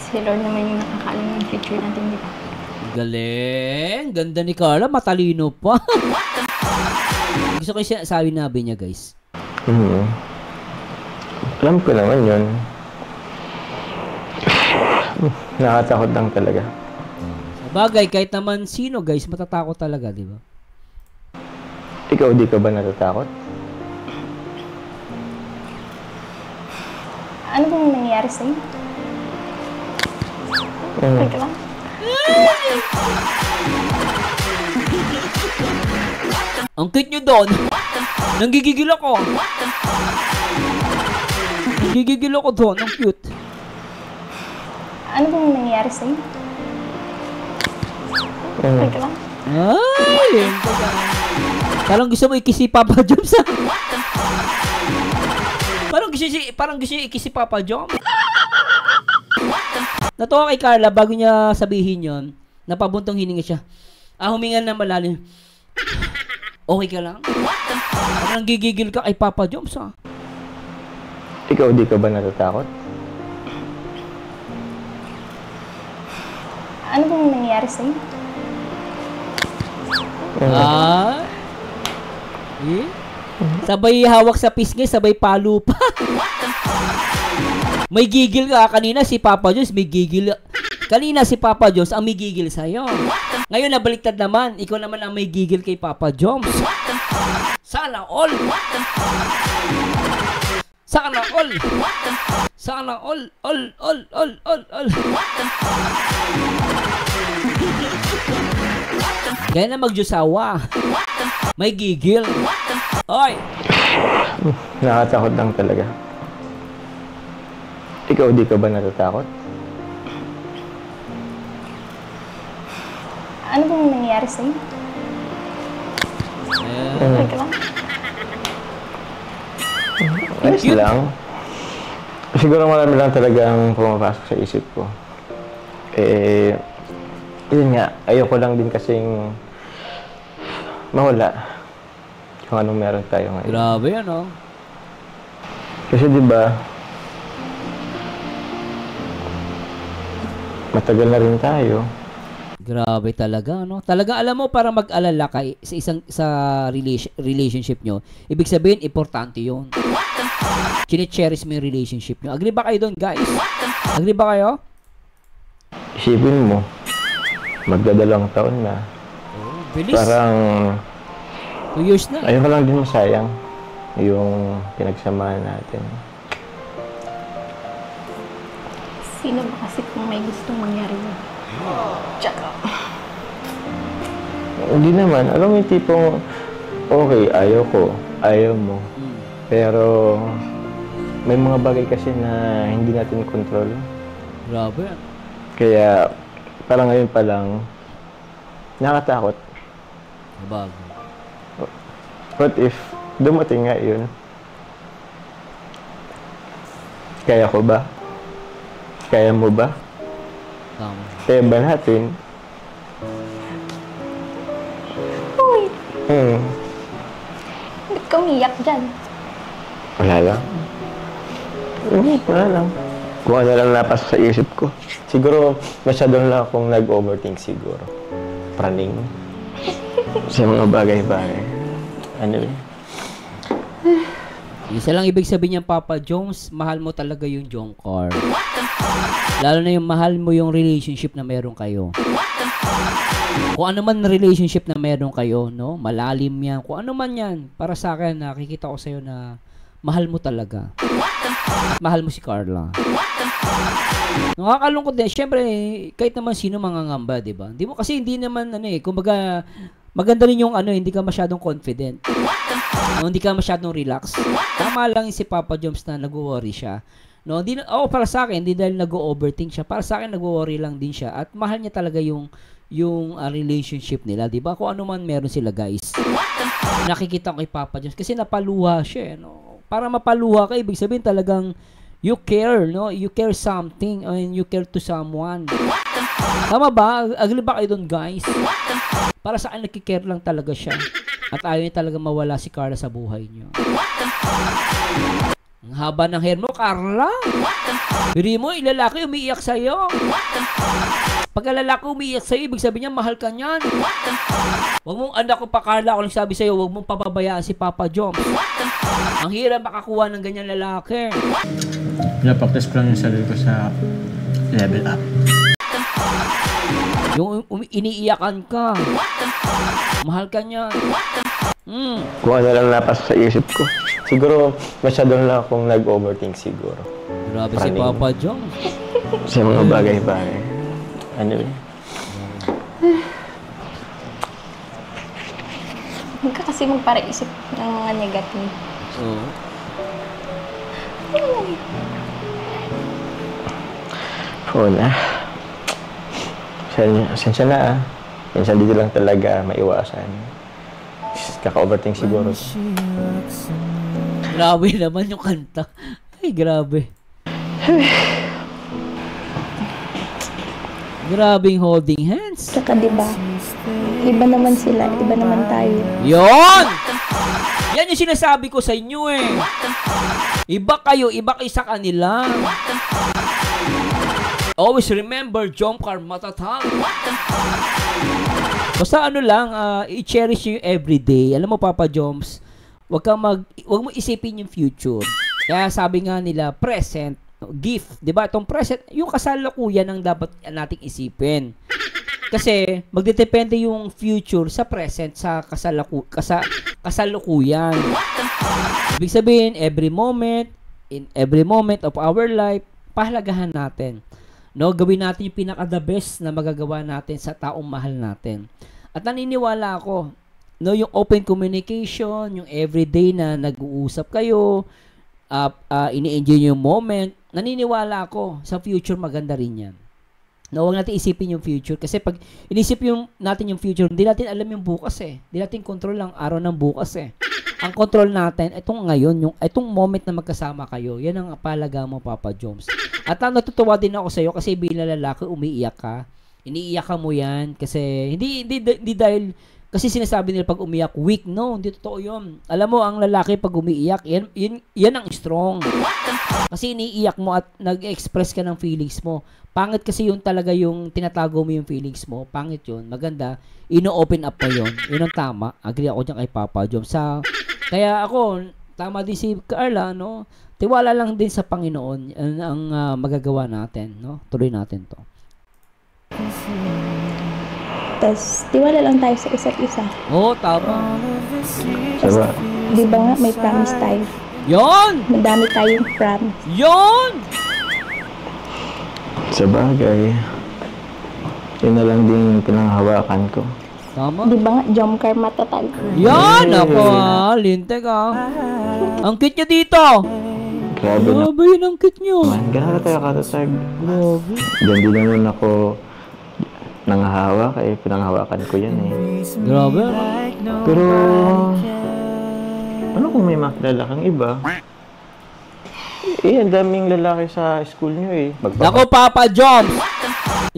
Si Lord naman yung nakakaalam ng future natin, di ba? Galing! Ganda ni Carla, matalino pa. Gusto ko yung sabi niya, guys. Alam ko naman yun. Nakatakot lang talaga. Sa bagay, kahit naman sino, guys, matatakot talaga, di ba? Ikaw, di ka ba natatakot? Ano bang nangyayari sa'yo? Teka lang. Ang cute nyo doon. Nanggigigil ako. Nanggigigil ako doon. Ang cute. Ano bang nangyayari sa'yo? Teka lang. Ay! Parang gusto mo ikisi Papa Joms ha? Parang gusto niya ikisi Papa Joms. Natuwa kay Carla bago niya sabihin yon, napabuntong hininga siya. Huminga na malalim. Okay ka lang? Parang gigigil ka kay Papa Joms ha? Ikaw, di ka ba natatakot? Ano bang nangyayari sa'yo? Sabay hawak sa pisngi, sabay palo pa. May gigil ka. Kanina si Papa Jones may gigil. Kanina si Papa Jones ang may gigil sa'yo. Ngayon nabaliktad naman. Ikaw naman ang may gigil kay Papa Jones. Sana all. Sana all. Sana all. All. Kaya na magjusawa. May gigil. Oy! Nakatakot lang talaga. Ikaw, di ka ba natatakot? Ano bang nangyayari sa'yo? Okay ka lang? Ayos lang. Siguro marami lang talagang pumapasok sa isip ko. Yun nga, ayoko lang din kasing mawala kung anong meron tayo ngayon. Grabe yan, oh. Kasi diba, matagal na rin tayo. Grabe talaga, no? Talaga alam mo, para mag-alala ka sa relationship nyo, ibig sabihin, importante yun. Chine-cherish mo yung relationship nyo. Agree ba kayo doon, guys? Agree ba kayo? Isipin mo, magdadalawang taon na. Oh, bilis. Parang 2 years na. ayoko lang din masayang yung pinagsamahan natin. Sino ba kasi kung may gustong mangyari yun? Tsaka. Hindi naman. Alam mo yung tipong, okay, ayaw ko, ayaw mo. Pero, may mga bagay kasi na hindi natin control. Grabe. Kaya, parang ngayon pa lang, nakatakot. Bago. What if, dumating nga yun? Kaya ko ba? Kaya mo ba? Tama. Kaya ba natin? Uy, Hmm. ba't ka umiyak dyan? Wala lang. Wala lang. Kung ano lang napasok sa isip ko. Siguro, masyado lang akong nag-overthink siguro. Praning. Sa mga bagay-bagay. Ano eh? Isa lang ibig sabihin niyan, Papa Jones, mahal mo talaga yung Jomcar. Lalo na yung mahal mo yung relationship na meron kayo. Kung ano man relationship na meron kayo, no? Malalim yan. Kung ano man yan, para sa akin, nakikita ko sa'yo na mahal mo talaga. Mahal mo si Carla. Nakakalungkot din. Siyempre, kahit naman sino mangangamba, di ba? Hindi naman, kumbaga, maganda rin yung hindi ka masyadong confident. No, hindi ka masyadong relax. Tama lang si Papa Joms na nag-worry siya. No, para sa akin, hindi dahil nag-overthink siya. Para sa akin, nag-worry lang din siya. At mahal niya talaga yung relationship nila, 'di ba? Kung ano man meron sila, guys. Nakikita ko kay Papa Joms kasi napaluha siya, no. Para mapaluha ka, ibig sabihin talagang you care, no? You care something and you care to someone. Tama ba? Agree ba kayo doon, guys? Para sa akin, nagki-care lang talaga siya. At ayaw niya talaga mawala si Carla sa buhay niyo. Ang haba ng hair mo, Carla. Biri mo, ilalaki umiiyak sa'yo. Pag lalaki umiiyak sa'yo, ibig sabihin niya, mahal ka niyan. Huwag mong, anak ko pa, Carla, ako lang sabi sa'yo, huwag mong papabayaan si Papa Joms. Ang hirap makakuha ng ganyan lalaki. Pinapaktas ko lang yung sarili ko sa level up. Yung iniiyakan ka. Mahal ka niyan. Kung ano lang napasok sa isip ko. Siguro, masyado lang akong nag-overthink siguro. Grabe si Papa Joms. Sa mga bagay-bagay. Ano eh? Huwag ka kasi magparaisip ng mga negative. Oo. Oo na. Sensya na ah. Minsan dito lang talaga maiwasan. Kaka-overthink siguro. Grabe naman yung kanta. Ay, grabe. Grabing holding hands. Tsaka diba, iba naman sila, iba naman tayo. Yon! Yan yung sinasabi ko sa inyo eh. Iba kayo sa kanila. Always remember, Jomcar matatag. Basta i-cherish yung everyday. Alam mo, Papa Joms, wag mo isipin yung future. Kaya sabi nga nila, present, gift. Diba? Itong present, yung kasalukuyan ang dapat nating isipin. Kasi, magdedepende yung future sa present, sa kasalukuyan. Ibig sabihin, in every moment of our life, pahalagahan natin. No, gawin natin yung pinaka-the best na magagawa natin sa taong mahal natin. At naniniwala ako, no, yung open communication, yung everyday na nag-uusap kayo, ini-enjoy yung moment, naniniwala ako sa future maganda rin yan. na huwag natin isipin yung future. Kasi pag inisip natin yung future, hindi natin alam yung bukas eh. Hindi natin control ang araw ng bukas eh. Ang control natin, itong ngayon, itong moment na magkasama kayo, yan ang palaga mo, Papa Joms. At natutuwa din ako sa'yo kasi bilang lalaki, umiiyak ka. Iniiyak ka mo yan kasi hindi dahil kasi sinasabi nila pag umiyak weak. No, hindi totoo yun. Alam mo, ang lalaki pag umiiyak, yan ang strong. Kasi iniiyak mo at nag-express ka ng feelings mo. Pangit kasi yun talaga yung tinatago mo yung feelings mo. Pangit yun. Maganda. Ino-open up mo yun. Yun ang tama. Agree ako dyan kay Papa Jom. Kaya ako, tama din si Carla, no? Tiwala lang din sa Panginoon ang magagawa natin, no? Tuloy natin to. Tapos, tiwala lang tayo sa isa't isa. Oo, tama. Diba? Di ba nga, may promise tayo. Yon! Madami tayong promise. Yon! Sa bagay, yun na lang din pinanghawakan ko. Tama. Di ba nga, Jomcar matatag. Yan! Ako lintek Ang cute niya dito! Grabe na. Grabe yun ang cute niyo. Man, ganun tayo katatag. Grabe. Diyan din naman ako nanghahawak pinanghawakan ko yan eh. Grabe. Pero, ano kung may makilala kang iba? Ang daming lalaki sa school nyo eh. Nako, Papa Joms!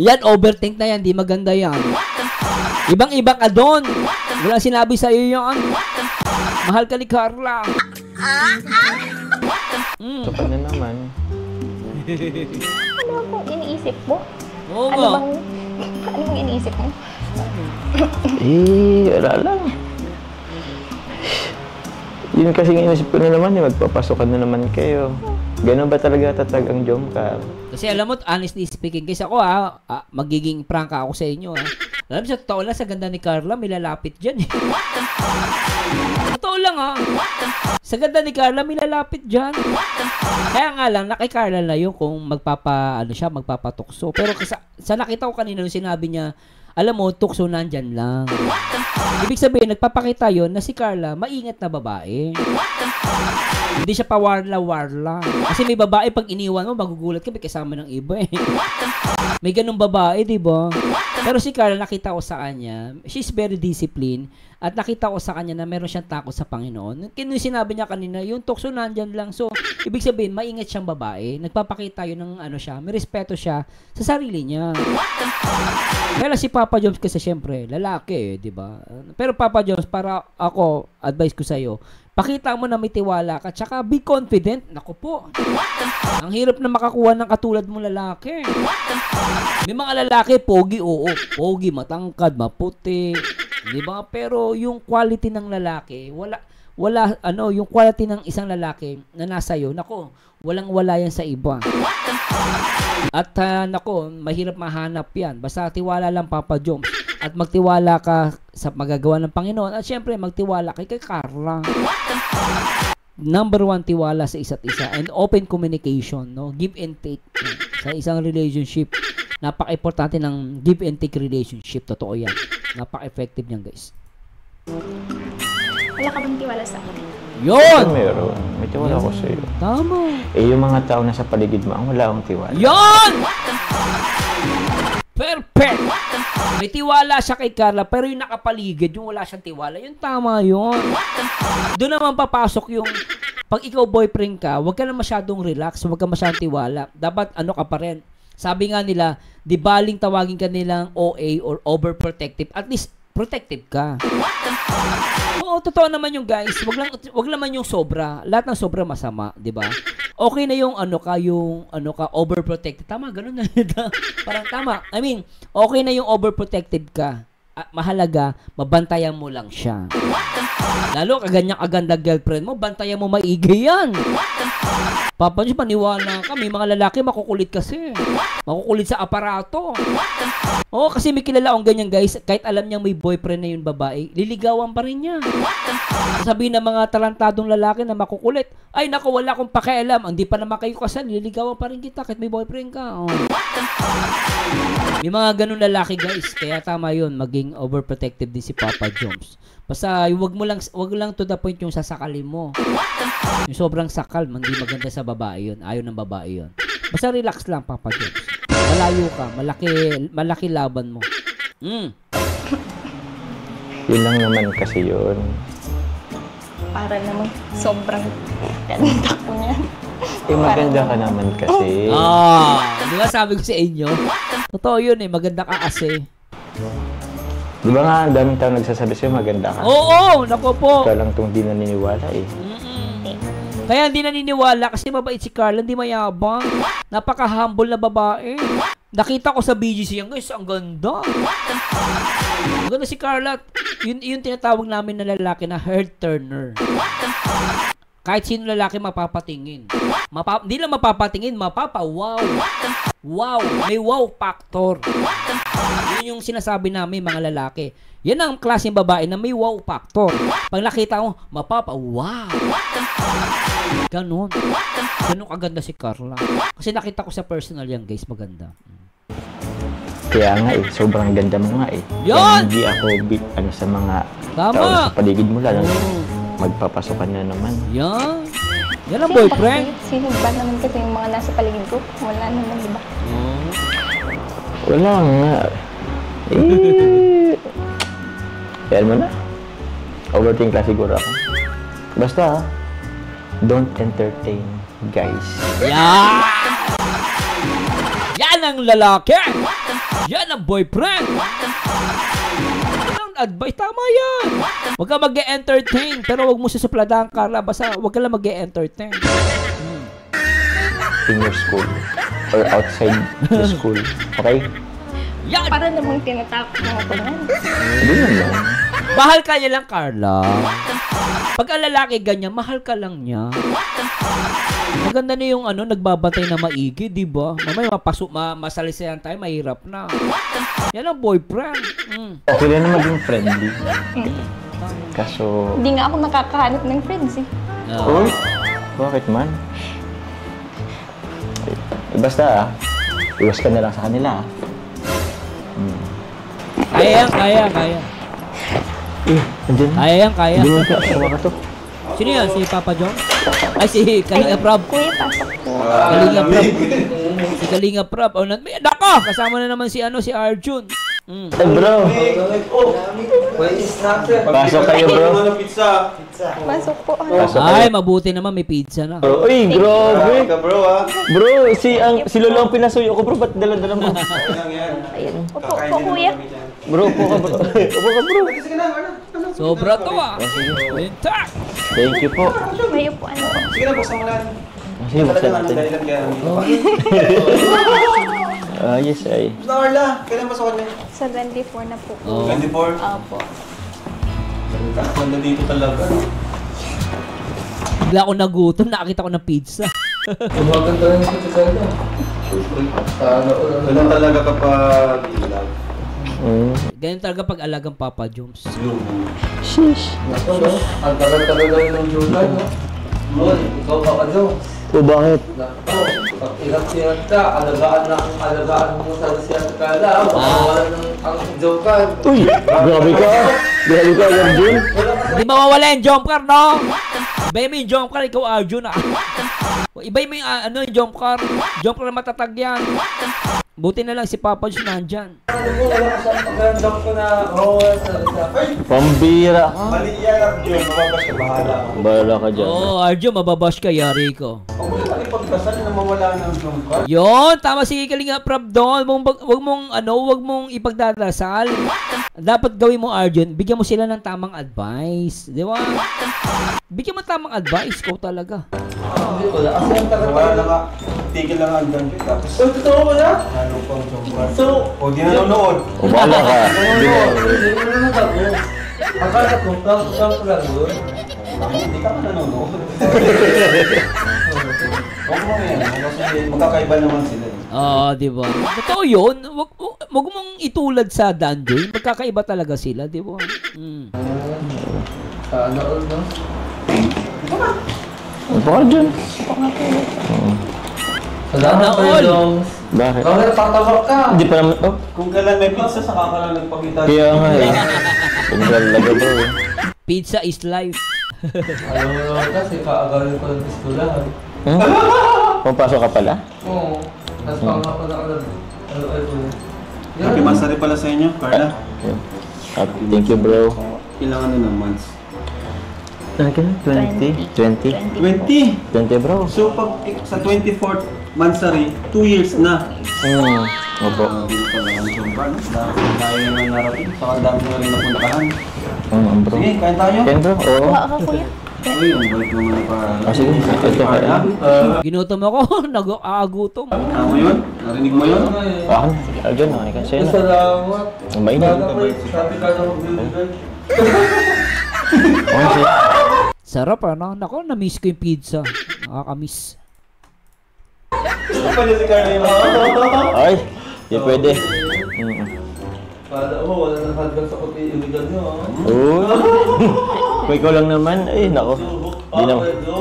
Yan, overthink na yan. Di maganda yan. Ibang-iba ka doon. Wala sinabi sa iyo yan. Mahal ka ni Carla. Kapag na naman. Ano bang iniisip mo? Oo Ano nga. bang iniisip mo? Wala lang. Yun kasing inisip ko na naman, magpapasokan na naman kayo. Ganun ba talaga tatag ang Jomcar? Kasi alam mo, honestly speaking, kasi ako magiging prangka ako sa inyo Alam mo, sa totoo lang, sa ganda ni Carla, may lalapit dyan eh. Totoo lang Sa ganda ni Carla, may lalapit dyan. Kaya nga lang, kay Carla na yun kung magpapatukso. Pero sa nakita ko kanina nung sinabi niya, alam mo, tukso nandyan lang. Ibig sabihin, nagpapakita yon na si Carla, maingat na babae. Hindi siya pa warla-warla. Kasi may babae, pag iniwan mo, magugulat ka, may kasama ng iba eh. May ganung babae, di ba? Pero si Carla, nakita ko sa kanya, she's very disciplined. At nakita ko sa kanya na meron siyang takot sa Panginoon. Kaya sinabi niya kanina, yung tukso nandyan lang. So, ibig sabihin, maingat siyang babae. Nagpapakita yun ng may respeto siya sa sarili niya. Kaya si Papa Joms kasi syempre, lalaki di ba? Pero Papa Joms, para ako, advice ko sa'yo, pakita mo na may tiwala ka, tsaka be confident. Naku po. Ang hirap na makakuha ng katulad mong lalaki. May mga lalaki, pogi, oo. Pogi, matangkad, maputi. Di ba? Pero yung quality ng lalaki, yung quality ng isang lalaki na nasa iyo, nako, walang-wala yan sa iba. At nako, mahirap mahanap yan. Basta tiwala lang, Papa Joms. At magtiwala ka sa magagawa ng Panginoon. At syempre, magtiwala kay Carla. Number 1, tiwala sa isa't isa. And open communication, no? Give and take. Sa isang relationship, napaka-importante ng give and take relationship. Totoo yan. Napaka-effective niyan, guys. Wala ka bang tiwala sa akin? Yun! Meron. May tiwala ko sa iyo. Tama. Yung mga tao na sa paligid mo, ang wala akong tiwala. Yun! Perfect! May tiwala siya kay Carla, pero yung nakapaligid, yung wala siyang tiwala, yung tama yun. Doon naman papasok yung, pag ikaw boyfriend ka, huwag ka na masyadong relax, huwag ka masyadong tiwala. Dapat ka pa rin. Sabi nga nila, di baling tawagin ka nilang OA or overprotective, at least protective ka. Oo, totoo naman yung guys. Wag naman yung sobra. Lahat ng sobra masama, 'di ba? Okay na yung overprotected. Tama, ganun na. Parang tama. I mean, okay na yung overprotected ka. Mahalaga, mabantayan mo lang siya. Lalo kaganda girlfriend mo, bantayan mo maigi yan. Papa niyo, paniwala ka. May mga lalaki makukulit kasi. Makukulit sa aparato. Oo, kasi may kilala akong ganyan guys. Kahit alam niyang may boyfriend na yung babae, liligawan pa rin niya. Sabihin ng mga talentadong lalaki na makukulit, ay naku, wala akong pakialam. Hindi pa naman kayo kasal, liligawan pa rin kita kahit may boyfriend ka. Oh. May mga ganun lalaki guys. Kaya tama yun, maging overprotective din si Papa Joms. Basta wag lang to the point yung sasakalin mo. Yung sobrang sakal, hindi maganda sa babae yun. Ayaw ng babae yun. Basta relax lang, Papa Joms. Malayo ka. Malaki laban mo. Yun lang naman kasi yun. Para naman sobrang ganda ko niya. Maganda ka naman kasi. Di ba sabi ko sa inyo? Totoo yun maganda ka kasi. Di ba nga, ang daming tao nagsasabi sa'yo, maganda ka. Oo, naku po. Ikaw lang itong di naniniwala Kaya hindi naniniwala kasi mabait si Carla, hindi mayabang. Napaka-humble na babae. Nakita ko sa BGC yan, guys, ang ganda. Ang ganda si Carla. Yun tinatawag namin na lalaki na heart turner. Kahit sino lalaki mapapatingin. Hindi lang mapapatingin, wow. Wow, may wow factor. Yun yung sinasabi namin mga lalaki. Yan ang klaseng babae na may wow factor. Pag nakita mo, wow. Ganon kaganda si Carla. Kasi nakita ko sa personal yan, guys, maganda. Kaya nga sobrang ganda mo nga Yan! Hindi ako sa mga Tama. tao sa paligid mo lang. Magpapasokan na naman. Yan ang boyfriend. Sino ba naman kasi yung mga nasa paligid ko? Wala naman, di ba? Wala nga. Yan mo na. Overthink lang siguro ako. Basta, don't entertain, guys. Yan ang lalaki. Yan ang boyfriend. Yan ang advice. Tama yan. Huwag ka mag-e-entertain. Pero huwag mo susupladahan, Carla. Basta huwag ka lang mag-e-entertain. In your school. Or outside the school. Okay? Yan! Para namang tinatapos mo ako na. Hindi naman. Mahal ka niya lang, Carla. Pag ang lalaki ganyan, mahal ka lang niya. Maganda na yung nagbabantay na maigi, di ba? Mamaya masalisayan tayo, mahirap na. Yan ang boyfriend. Okay na maging friendly. Kaso... Hindi nga ako nakakahanap ng friends Uy, bakit man? Basta iwas ka na lang sa kanila. Kaya. Andyan. Kaya. Hindi mo ka to. Sino yan? Si Papa John? Ay, si Kalinga Prab. Kuya, pasok po. Kalinga Prab. Si Kalinga Prab. Nako! Kasama na naman si Arjun. Bro. Pasok kayo, bro. Pasok po. Ay, mabuti naman may pizza na. Uy, grabe. Bro, si Lolo ang pinasuyo ko, bro. Ba't dala-dala mo? Ayun. Upo, kuya. Bro, upo ka, bro. Upo ka, bro. Sobra to Intact. Thank you po. May upuan po. Sige na, buksan mo lang. Sige, buksan natin. Yes, ay. Narla, kailan ba sa kanya? Sa 24 na po. 24? Opo. Ganda dito talaga. Bigla ako nagutom, nakakita ko ng pizza. Maganda rin sa China. Ganun talaga kapag ilag. Ganyan talaga pag alagang Papa Jones. Sheesh. Ang tagal-tagal lang ng July, no? Mon, ikaw Papa Jones. O bakit? Nako, pag ingat-ingat ka, alagaan mo sa siya sa kala, makawalan ng ang joker. Uy, grabe ka. Grabe ka, Arjun. Hindi mawawala yung jump car, no? Ibay mo yung jump car, ikaw Arjun, Ibay mo yung yung jump car. Jump car na matatag yan. Buti na lang si Papa Jones nandyan. Wala ka siyang pag-jump ko na roller sa Pambira. Mali yan, Arjun. Mababas ka, bahala. Bahala ka dyan. Arjun, mababash ka, yari ko. Huwag mo yung pagkasal na mawala ng jumpa. Yon, tama si Kalinga Prab doon. Wag mong ipagdadasal. Dapat gawin mo, Arjun, bigyan mo sila ng tamang advice. Di ba? Bigyan mo tamang advice ko talaga. Hindi ko lang. Kasi ang tagal Wala lang ka. Tigil lang ang dyan. Tapos, totoo mo na? ano pang jumpa. So, O, di na nanonood. O bahala ka. hindi na ako. Akala ko, prank lang yun. Hindi ka nanonood. Huwag mo yan. Kasi magkakaiba naman sila. Di ba? Totoo yun. Wag mong itulad sa Danjoy. Magkakaiba talaga sila, di ba? Sana all, no? Upo ka dyan. Salamat all. kayo, Jones. Bakit? Bakit tatawag ka? Hindi pa naman. Oh, Kung kailan may pizza, saka ka lang nagpakita. kaya nga Pagdalaga bro. Pizza is life. Alam mo naman kasi, kaagaling ko ng pistola. Pumapasok ka pala? Oo. Tapos pang ako na alam. Happy Masari pala sa inyo, Carla. Thank you, bro. Ilang ano na months? 20? 20? 20! 20, bro. So, pag sa 24th Mansari, 2 years na. Opo. Hindi pa lang yung brand. Dahil naman narating. Saka dami na rin napuntahan. Bro. Sige, kain tayo. Ken, bro? Oo. Kuha ka, kuya. Uy, ang balik naman para... Sige, ito kaya. Ginutom ako, nag-aagutom. Mo yun? Narinig mo yun? Aljon, okay ka sa'yo na. Salamat. Ang mainit. Sabi ka na magbibigay. Okay, sa'yo. Sarap ano? Nako, na-miss ko yung pizza. Nakaka-miss. Pa niya si Carla yung Ay, di pwede. Kala mo, wala nang hagdan sa kuti iligan nyo, ha? Oo. Kung ikaw lang naman, nako.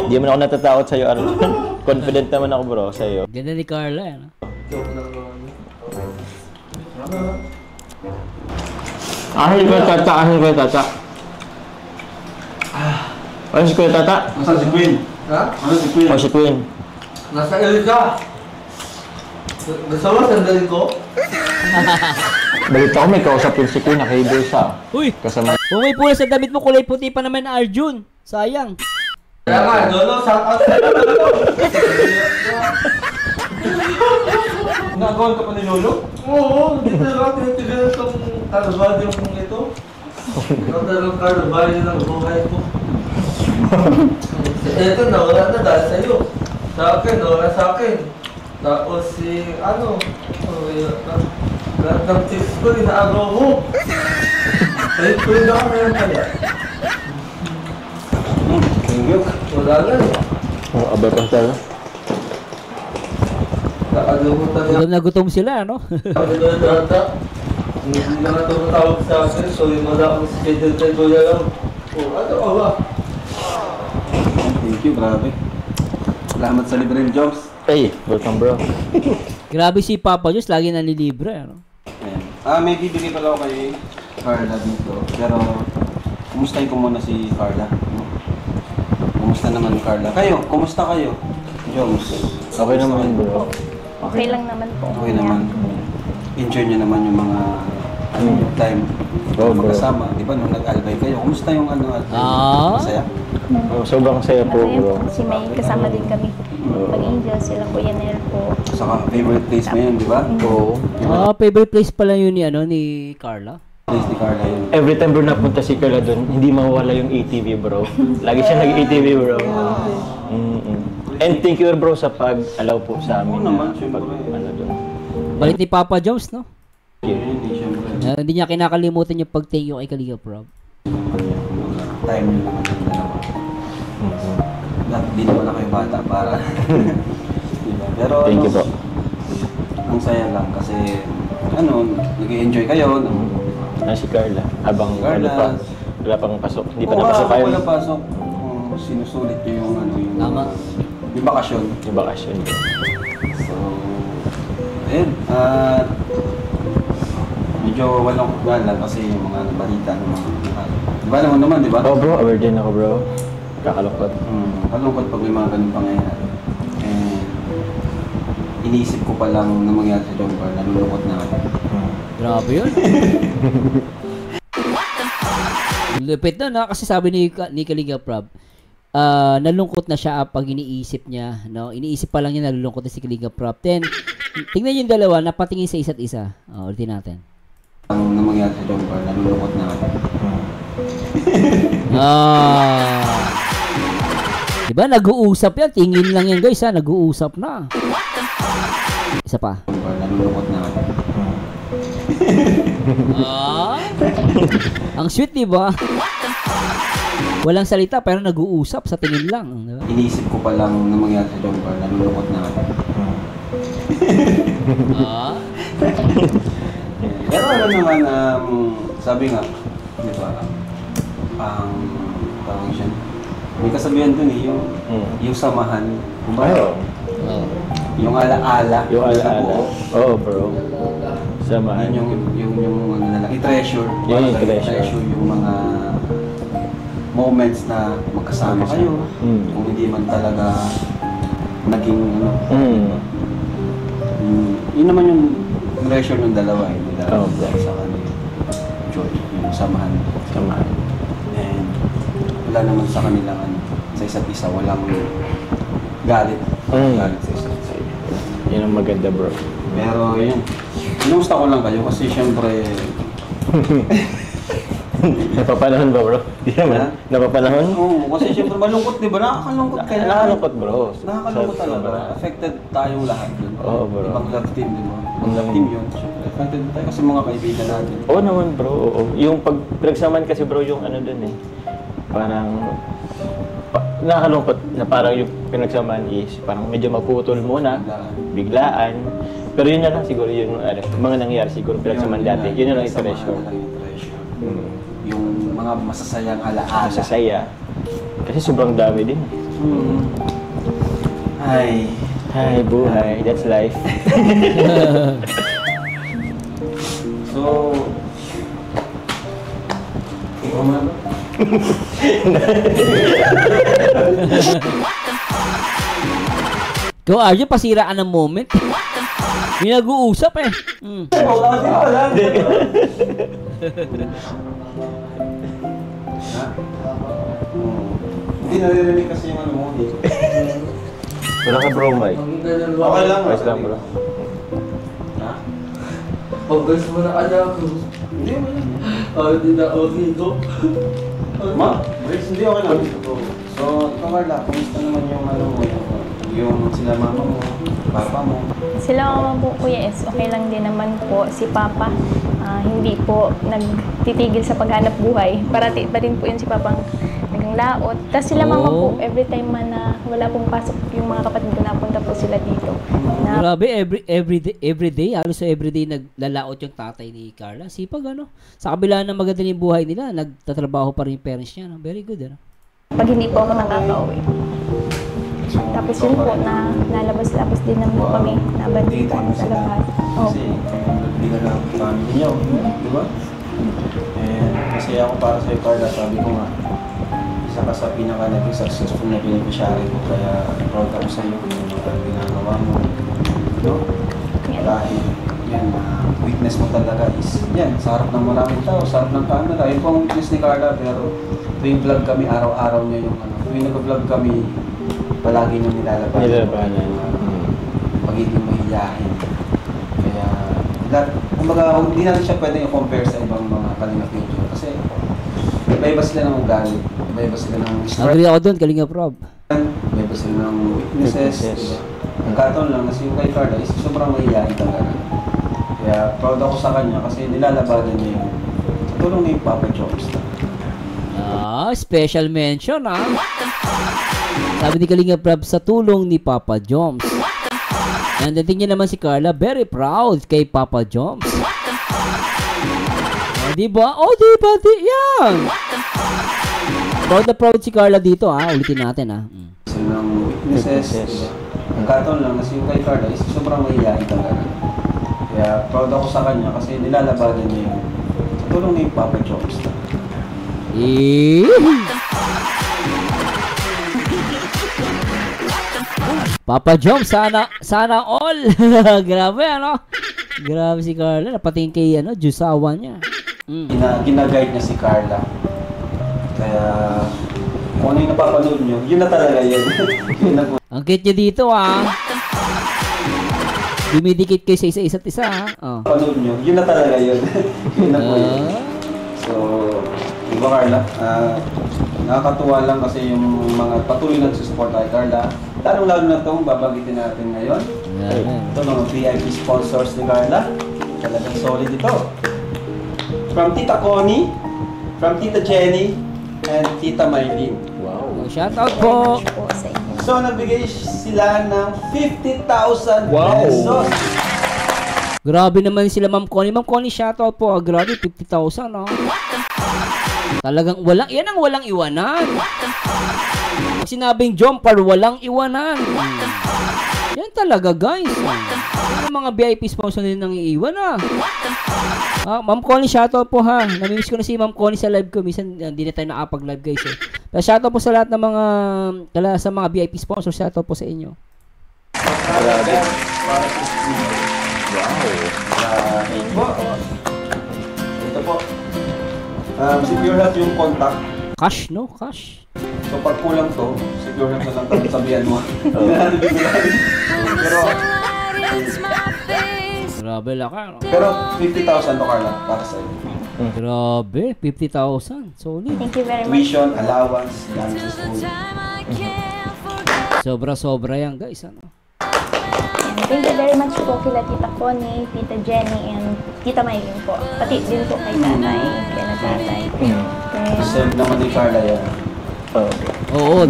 Di naman ako natatakot sa'yo, Arjun. Confident naman ako, bro, sa'yo. Ganda ni Carla, ano? Joke lang naman. Ahil ko yung tata, Ano si Kuya Tata? Nasaan si Queen? Ha? Ano si Queen? Si Queen. Nasa iliga! Gusto mo, sandalin ko? Balita ko may kausap yung si Queen, nakahibo siya. Uy! Kasama. Bumay pula sa damit mo, kulay puti pa naman na Arjun. Sayang. Kaya nga, Lolo, shout out sa Nagawan ka pa ni Lolo? Oo, hindi talaga tinitigilan itong carnaval yung ito. Ito talagang carnaval yun ang buhay ko. Ito, nawala na dahil sa'yo. Sa akin, nawala sa akin. Tapos si, lahat ng tips ko, inaagaw mo. Kahit ko rin ako ngayon kaya. Thank you. Wala na. Abay pa tayo. Nakalimutan niya. Gutom na gutom sila, ano? Sabi ko na data. Hindi na nga tumatawag sa akin. So yung wala akong schedule kay Kuya lang. Ano? Thank you, grabe. Salamat sa libreng jobs. Hey, welcome, bro. Grabe si Papa Diyos, lagi nanilibre, ano? Ayan. May bibigay pala ako kay Carla dito. Pero, kumustahin ko muna si Carla. No? Kumusta naman, Carla? Kayo, kumusta kayo? Joms. Okay naman, bro. Okay lang naman po. Okay naman. Enjoy nyo naman yung mga time. Magkasama. Di ba, nung nag-albay kayo, kumusta yung masaya? Sobrang saya po, Masaya bro. po kasi may kasama din kami. Pag-enjoy sila Kuya Nel po. Saka favorite place mo yun, di ba? Oo. Favorite place pala yun ni Carla. Place ni Carla yun. Every time bro napunta si Carla doon, hindi mawala yung ATV, bro. Lagi siya nag-ATV, bro. And thank you, bro, sa pag-allow po sa amin. Oo naman, na syempre. doon. Balik ni Papa Jones, no? Yun, syempre. Hindi niya kinakalimutan yung pag-thank you kay Kalinga Prab. Time nyo naman yung dalawa. Di naman na kayo bata para. Diba? Pero Thank you, bro. ang saya lang kasi nag-i-enjoy kayo. Si Carla, habang Carla, wala pang pasok. Hindi pa napasok kayo. Wala pasok. Sinusulit nyo yung Tama. yung bakasyon. Yung bakasyon. So, ayun. Medyo walang kugala kasi yung mga balita ng mga diba naman, di ba? Oh, bro, aware din ako, bro. Kakalungkot. Kalungkot pag may mga ganun pangyayari. Iniisip ko pa lang na mangyari sa John Carl, nalulungkot na ako. Grabe yun. Lupit na, kasi sabi ni Kalinga Prab, nalungkot na siya pag iniisip niya, no? Iniisip pa lang niya nalulungkot na si Kalinga Prab. Then, tingnan yung dalawa, napatingin sa isa't isa. Ulitin natin. Ang nangyari sa John Carl, nalulungkot na ako. Diba, nag-uusap yan. Tingin lang yan, guys, ha? Nag-uusap na. Isa pa. John Carl, nalulungkot na ako. Ang sweet, diba? Walang salita, pero nag-uusap sa tingin lang. Diba? Iniisip ko pa lang na mangyari sa John Carl, nalulungkot na ako. Pero naman, sabi nga, di ba, tawag siya, may kasabihan dun yung samahan, kumbaga, yung ala-ala. Yung ala-ala. Oo, bro. Samahan. Yung i-treasure. I-treasure yung mga moments na magkasama kayo. Kung hindi man talaga naging yun naman yung treasure ng dalawa eh. Dahil sa kanila. Joy, yung samahan. And wala naman sa kanilang sa isa't isa, walang galit. Galit sa isa't isa. Yan ang maganda, bro. Pero yun, inusta ko lang kayo kasi syempre... Napapanahon ba, bro? Di naman. Napapanahon? Oo, kasi syempre malungkot, di ba? Nakakalungkot kayo. Nakakalungkot, bro. Nakakalungkot talaga. Affected tayong lahat dun. Oo, bro. Ibang love team, di ba? Ibang love team yun. Syempre, affected tayo kasi mga kaibigan natin. Oo naman, bro. Oo. Yung pag pinagsamaan kasi, bro, yung ano dun eh. Parang... nakakalungkot na parang yung pinagsamaan is parang medyo maputol muna, biglaan. Pero yun na lang siguro yung mga nangyari siguro pinagsamaan dati. Yun na lang yung treasure. Yung mga masasayang alaala. Masasaya. Kasi sobrang dami din. Ay, buhay. That's life. So, ikaw mo na ba? Go, Arjo, pasiraan ng moment. May nag-uusap eh. Hindi naririnig kasi yung ano mo. Wala ka, bro, Mike. Okay lang. Ayos lang, bro. Pag-gas mo na anak ko. Hindi mo yan. Hindi na okay ko. Ma, Grace, hindi okay lang. So, ikaw Carla, kumusta naman yung ano mo, yung sila mama mo, papa mo? Sila mama po, Kuya S, okay lang din naman po. Si Papa, hindi po nagtitigil sa paghanap buhay. Parati pa rin po yun si Papang naglaot. Tapos sila mama po, every time man na wala pong pasok yung mga kapatid ko, napunta po sila dito. Grabe, everyday, halos sa everyday naglalaot yung tatay ni Carla. Sipag ano. Sa kabila ng maganda yung buhay nila, nagtatrabaho pa rin yung parents niya. No? Very good, ano? Pag hindi po ako nakaka-uwi. Tapos yun po, nalabas-labas din naman po kami. Nabanditan sa labas. Kasi, hindi ka lang family niyo, di ba? And kasi ako para sa'yo, Carla, sabi ko nga, isa ka sa pinaka-naging successful na beneficiary ko, kaya proud ako sa'yo kung yung mga ginagawa mo. No? Dahil yan, weakness mo talaga is, yan, sa harap ng maraming tao, sa harap ng camera. Yun po ang weakness ni Carla, pero tuwing vlog kami, araw-araw niya yung ano, tuwing nag-vlog kami, palagi niyo nilalabanan. Pagiging mahiyahin. Kaya, kumbaga, hindi natin siya pwedeng i-compare sa ibang mga Kalinga Picture. Kasi, iba-iba sila ng ugali. Iba-iba sila ng strength. Agree ako doon, Kalinga Prob. Iba-iba sila ng weaknesses. Diba? Nagkataon lang na si yung kay Carla is sobrang mahiyahin talaga. Kaya, proud ako sa kanya kasi nilalabanan niya yung sa tulong ni Papa Jones. Special mention, Sabi ni Kalinga Prab, sa tulong ni Papa Joms. And dating niya naman si Carla, very proud kay Papa Joms. Diba? Diba? Yan! Proud na proud si Carla dito, Ulitin natin, Sila ng weaknesses. Nagkataon lang na si yung kay Carla is sobrang mahiyahin talaga. Kaya proud ako sa kanya kasi nilalabanan niya yung sa tulong ni Papa Jones. Papa Jom, sana all. Grabe, ano? Grabe si Carla. Napatingin kay, jusawa niya. Gina-guide niya si Carla. Kaya, kung ano yung napapanood niyo, yun na talaga yun. Ang cute niya dito, Dumidikit kayo sa isa't isa, Napapanood niyo, yun na talaga yun. Yun na po yun. So, diba Carla? Nakakatuwa lang kasi yung mga patuloy nagsusupport kay Carla. Lalo na itong babagitin natin ngayon. Ito mga VIP sponsors ni Carla. Talagang solid ito. From Tita Connie, from Tita Jenny, and Tita Maylene. Wow. Shout out po. So, nagbigay sila ng 50,000 pesos. Grabe naman sila, Ma'am Connie. Ma'am Connie, shout out po. Grabe, 50,000, Talagang yan ang walang iwanan. Pag sinabing jumper, walang iwanan. Yan talaga, guys. Yung mga VIP sponsor din nang iiwan, Ma'am Connie, shoutout po, Namimiss ko na si Ma'am Connie sa live ko. Minsan, hindi na tayo nakapag-live, guys, Pero shoutout po sa lahat ng mga VIP sponsors. Shoutout po sa inyo. Thank you po. Ito po. Secure Health yung contact. Cash, no? Cash. So pag kulang to, Secure Health na lang tayo sabihan mo. Grabe laka, no? Pero 50,000 to, Carla, para sa'yo. Grabe, 50,000. Solid. Thank you very much. Tuition, allowance, gamit sa school. Sobra-sobra yan, guys. Ano? Thank you very much po kila Tita Connie, Tita Jenny, and Tita Maylin po. Pati din po kay tatay, kay na tatay. Deserve naman ni Carla yan. Oo,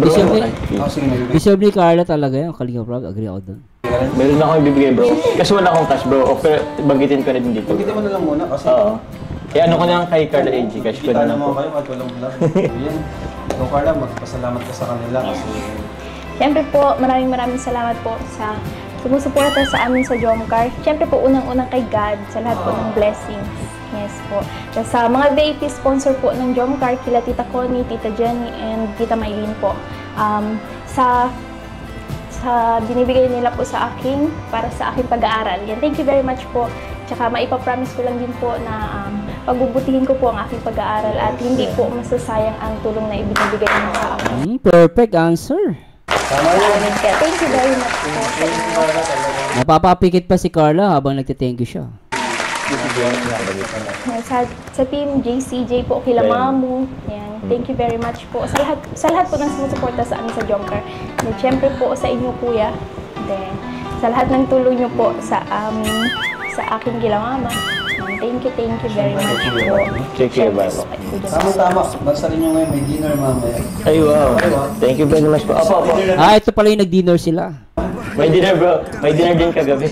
Sige, deserve ni Carla talaga yan. Kalinga Prog, agree ako dun. Meron na akong ibibigay, bro. Kasi wala akong cash, bro. O, pero banggitin ko rin dito. Pagkita mo na lang muna kasi... Oo. Kaya ano ko na lang kay Carla AG, cash ko na lang po. Kita naman kayo at walang vlog. Yan. So Carla, magpasalamat ka sa kanila kasi... Siyempre po, maraming salamat po sa sumusuporta sa amin sa Jomcar. Siyempre po, unang-unang kay God sa lahat po ng blessings. Yes po. Sa mga VIP sponsor po ng Jomcar, kila Tita Connie, Tita Jenny, and Tita Maylin po. Sa binibigay nila po sa akin para sa aking pag-aaral. Yan, thank you very much po. Tsaka maipapromise ko lang din po na pagbubutihin ko po ang aking pag-aaral at hindi po masasayang ang tulong na ibinibigay nila sa akin. Perfect answer. Thank you very much po sa inyo. Napapapikit pa si Carla habang nagte-thank you siya. Sa team JCJ po, kila Mamu. Yan. Thank you very much po. Sa lahat po ng sumusuporta sa amin sa Jomcar. And syempre po sa inyo, kuya. Then, sa lahat ng tulong nyo po sa amin, sa aking kila mama. Thank you very much po. Take care, bye. Tama. Basta rin nyo ngayon, may dinner mamaya. Ay, wow. Thank you very much po. Opo. Ito pala yung nag-dinner sila. May dinner, bro. May dinner din kagabi.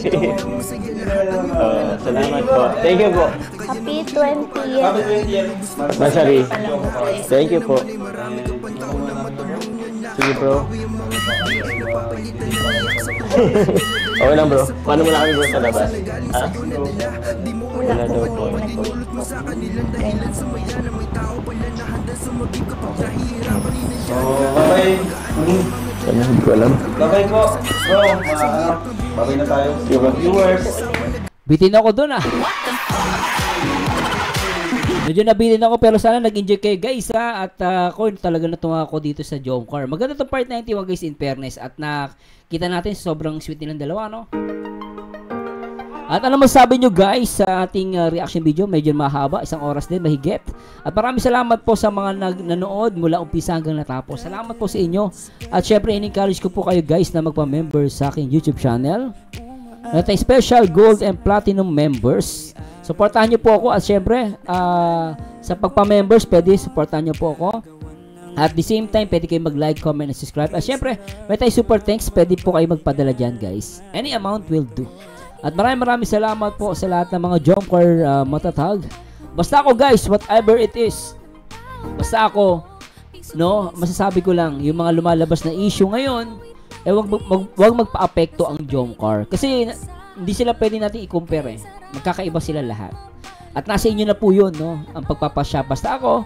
Salamat po. Thank you po. Happy 20th. Masari. Thank you po. Sige, bro. Okay lang, bro. Paano mo na kami, bro, sa labas? Ha? Wala daw po. So, bye-bye. Hindi ko alam. Bye-bye po. Bro, bye-bye na tayo. Viewers. Bitin ako dun ah. Medyo nabitin ako pero sana nag-enjoy kayo guys ha. At ako talaga natuwa ako dito sa Jomcar. Maganda itong part 91 guys in fairness. At nakita natin sobrang sweet nilang dalawa no. At ano masabi nyo guys sa ating reaction video? Medyo mahaba, 1 oras din, mahigit. At maraming salamat po sa mga nanood mula umpisa hanggang natapos. Salamat po sa inyo. At syempre in-encourage ko po kayo guys na magpa-member sa aking YouTube channel. At special gold and platinum members. Supportahan nyo po ako at syempre sa pagpa-members pwede supportahan nyo po ako. At the same time pwede kayo mag-like, comment, and subscribe. At syempre may tayo super thanks, pwede po kayo magpadala dyan guys. Any amount will do. At maraming salamat po sa lahat ng mga Jomcar matatag. Basta ako guys, whatever it is. Basta ako, no, masasabi ko lang, yung mga lumalabas na issue ngayon, wag magpa-apekto ang Jomcar. Kasi hindi sila pwede natin i-compare eh. Magkakaiba sila lahat. At nasa inyo na po yun, no, ang pagpapasya. Basta ako,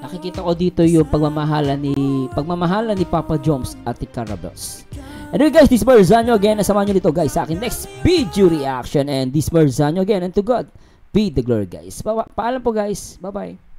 nakikita ko dito yung pagmamahalan ni Papa Joms at ni Carabels. Anyway guys, this is Marzano again. Nasamahan nyo dito guys sa akin next video reaction. And this Marzano again. And to God be the glory guys. Paalam po guys. Bye bye.